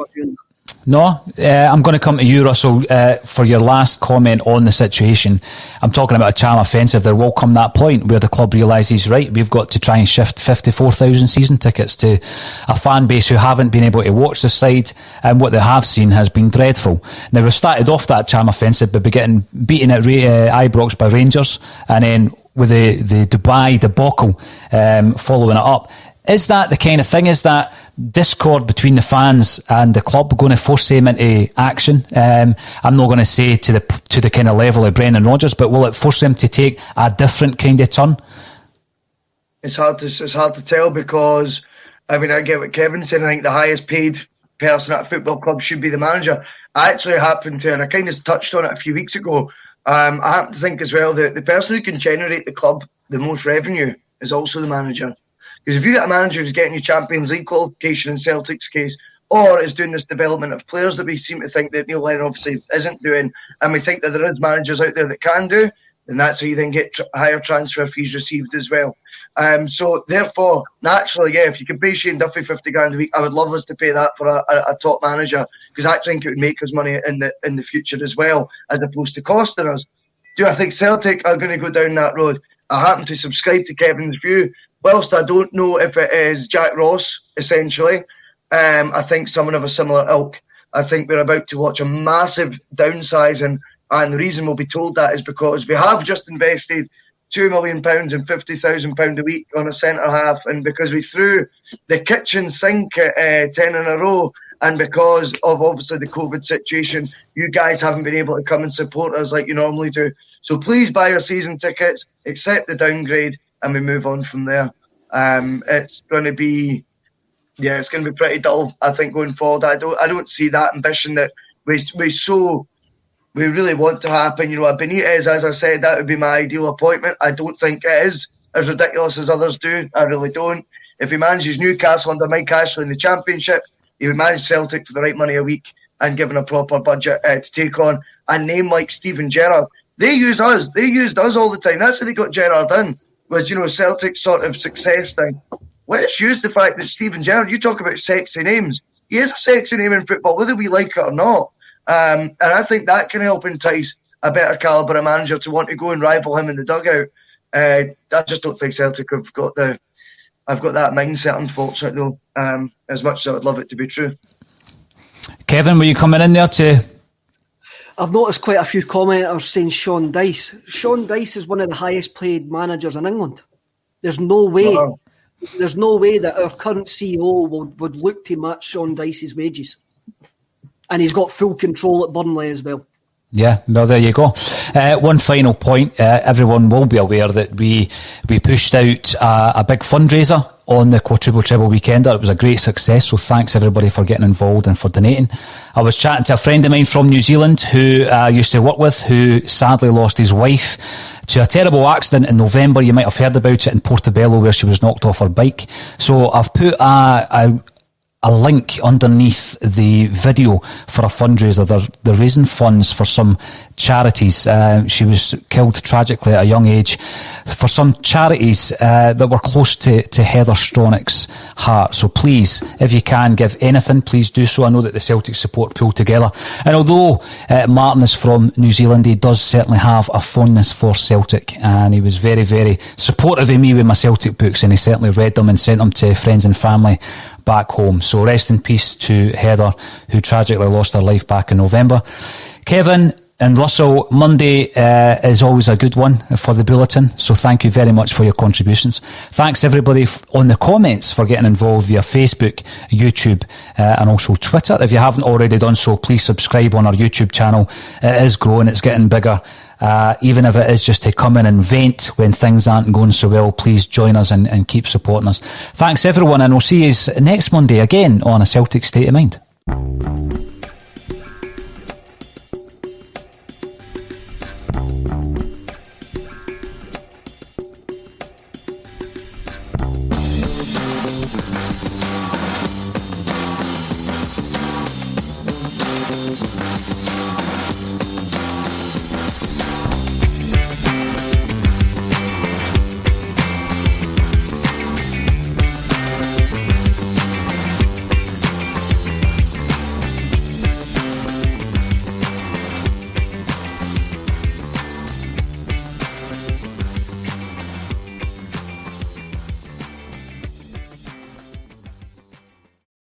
No, I'm going to come to you, Russell, for your last comment on the situation. I'm talking about a charm offensive. There will come that point where the club realises, right, we've got to try and shift 54,000 season tickets to a fan base who haven't been able to watch the side, and what they have seen has been dreadful. Now, we've started off that charm offensive by getting beaten at Ibrox by Rangers, and then with the Dubai debacle following it up. Is that the kind of thing? Is that discord between the fans and the club going to force them into action? I'm not going to say to the kind of level of Brendan Rodgers, but will it force them to take a different kind of turn? It's hard to tell, because I mean, I get what Kevin's saying. I think the highest paid person at a football club should be the manager. I actually happened to, and I kind of touched on it a few weeks ago, I happen to think as well that the person who can generate the club the most revenue is also the manager. Because if you get a manager who's getting you Champions League qualification in Celtic's case, or is doing this development of players that we seem to think that Neil Lennon obviously isn't doing, and we think that there is managers out there that can do, then that's how you then get higher transfer fees received as well. So therefore, naturally, yeah, if you could pay Shane Duffy 50 grand a week, I would love us to pay that for a top manager, because I think it would make us money in the future as well, as opposed to costing us. Do I think Celtic are going to go down that road? I happen to subscribe to Kevin's view. Whilst I don't know if it is Jack Ross, essentially, I think someone of a similar ilk. I think we're about to watch a massive downsizing, and the reason we'll be told that is because we have just invested £2 million and £50,000 a week on a centre half, and because we threw the kitchen sink at 10 in a row, and because of obviously the COVID situation, you guys haven't been able to come and support us like you normally do. So please buy your season tickets, accept the downgrade, and we move on from there. It's going to be pretty dull, I think, going forward. I don't see that ambition that we really want to happen. You know, a Benitez, as I said, that would be my ideal appointment. I don't think it is as ridiculous as others do. I really don't. If he manages Newcastle under Mike Ashley in the Championship, he would manage Celtic for the right money a week and given a proper budget to take on a name like Steven Gerrard. They use us. They used us all the time. That's how they got Gerrard in, was, you know, Celtic's sort of success thing. Let's use the fact that Steven Gerrard, you talk about sexy names. He is a sexy name in football, whether we like it or not. And I think that can help entice a better calibre of manager to want to go and rival him in the dugout. I just don't think Celtic have got that mindset, unfortunately, though, as much as I would love it to be true. Kevin, were you coming in there to... I've noticed quite a few commenters saying Sean Dykes. Sean Dykes is one of the highest paid managers in England. There's no way that our current CEO would look to match Sean Dykes' wages. And he's got full control at Burnley as well. Yeah, well, there you go. One final point. Everyone will be aware that we pushed out a big fundraiser on the Quadruple Treble Weekender. It was a great success, so thanks everybody for getting involved and for donating. I was chatting to a friend of mine from New Zealand who I used to work with, who sadly lost his wife to a terrible accident in November. You might have heard about it in Portobello, where she was knocked off her bike. So I've put a link underneath the video for a fundraiser. They're raising funds for some charities. She was killed tragically at a young age, for some charities that were close to Heather Stronach's heart. So please, if you can give anything, please do so. I know that the Celtic support pulled together, and although Martin is from New Zealand, he does certainly have a fondness for Celtic, and he was very, very supportive of me with my Celtic books, and he certainly read them and sent them to friends and family back home. So rest in peace to Heather, who tragically lost her life back in November. Kevin and Russell, Monday is always a good one for the Bulletin, so thank you very much for your contributions. Thanks everybody on the comments for getting involved via Facebook, YouTube and also Twitter. If you haven't already done so, please subscribe on our YouTube channel. It is growing, it's getting bigger. Even if it is just to come in and vent when things aren't going so well, please join us and keep supporting us. Thanks everyone, and we'll see you next Monday again on A Celtic State of Mind.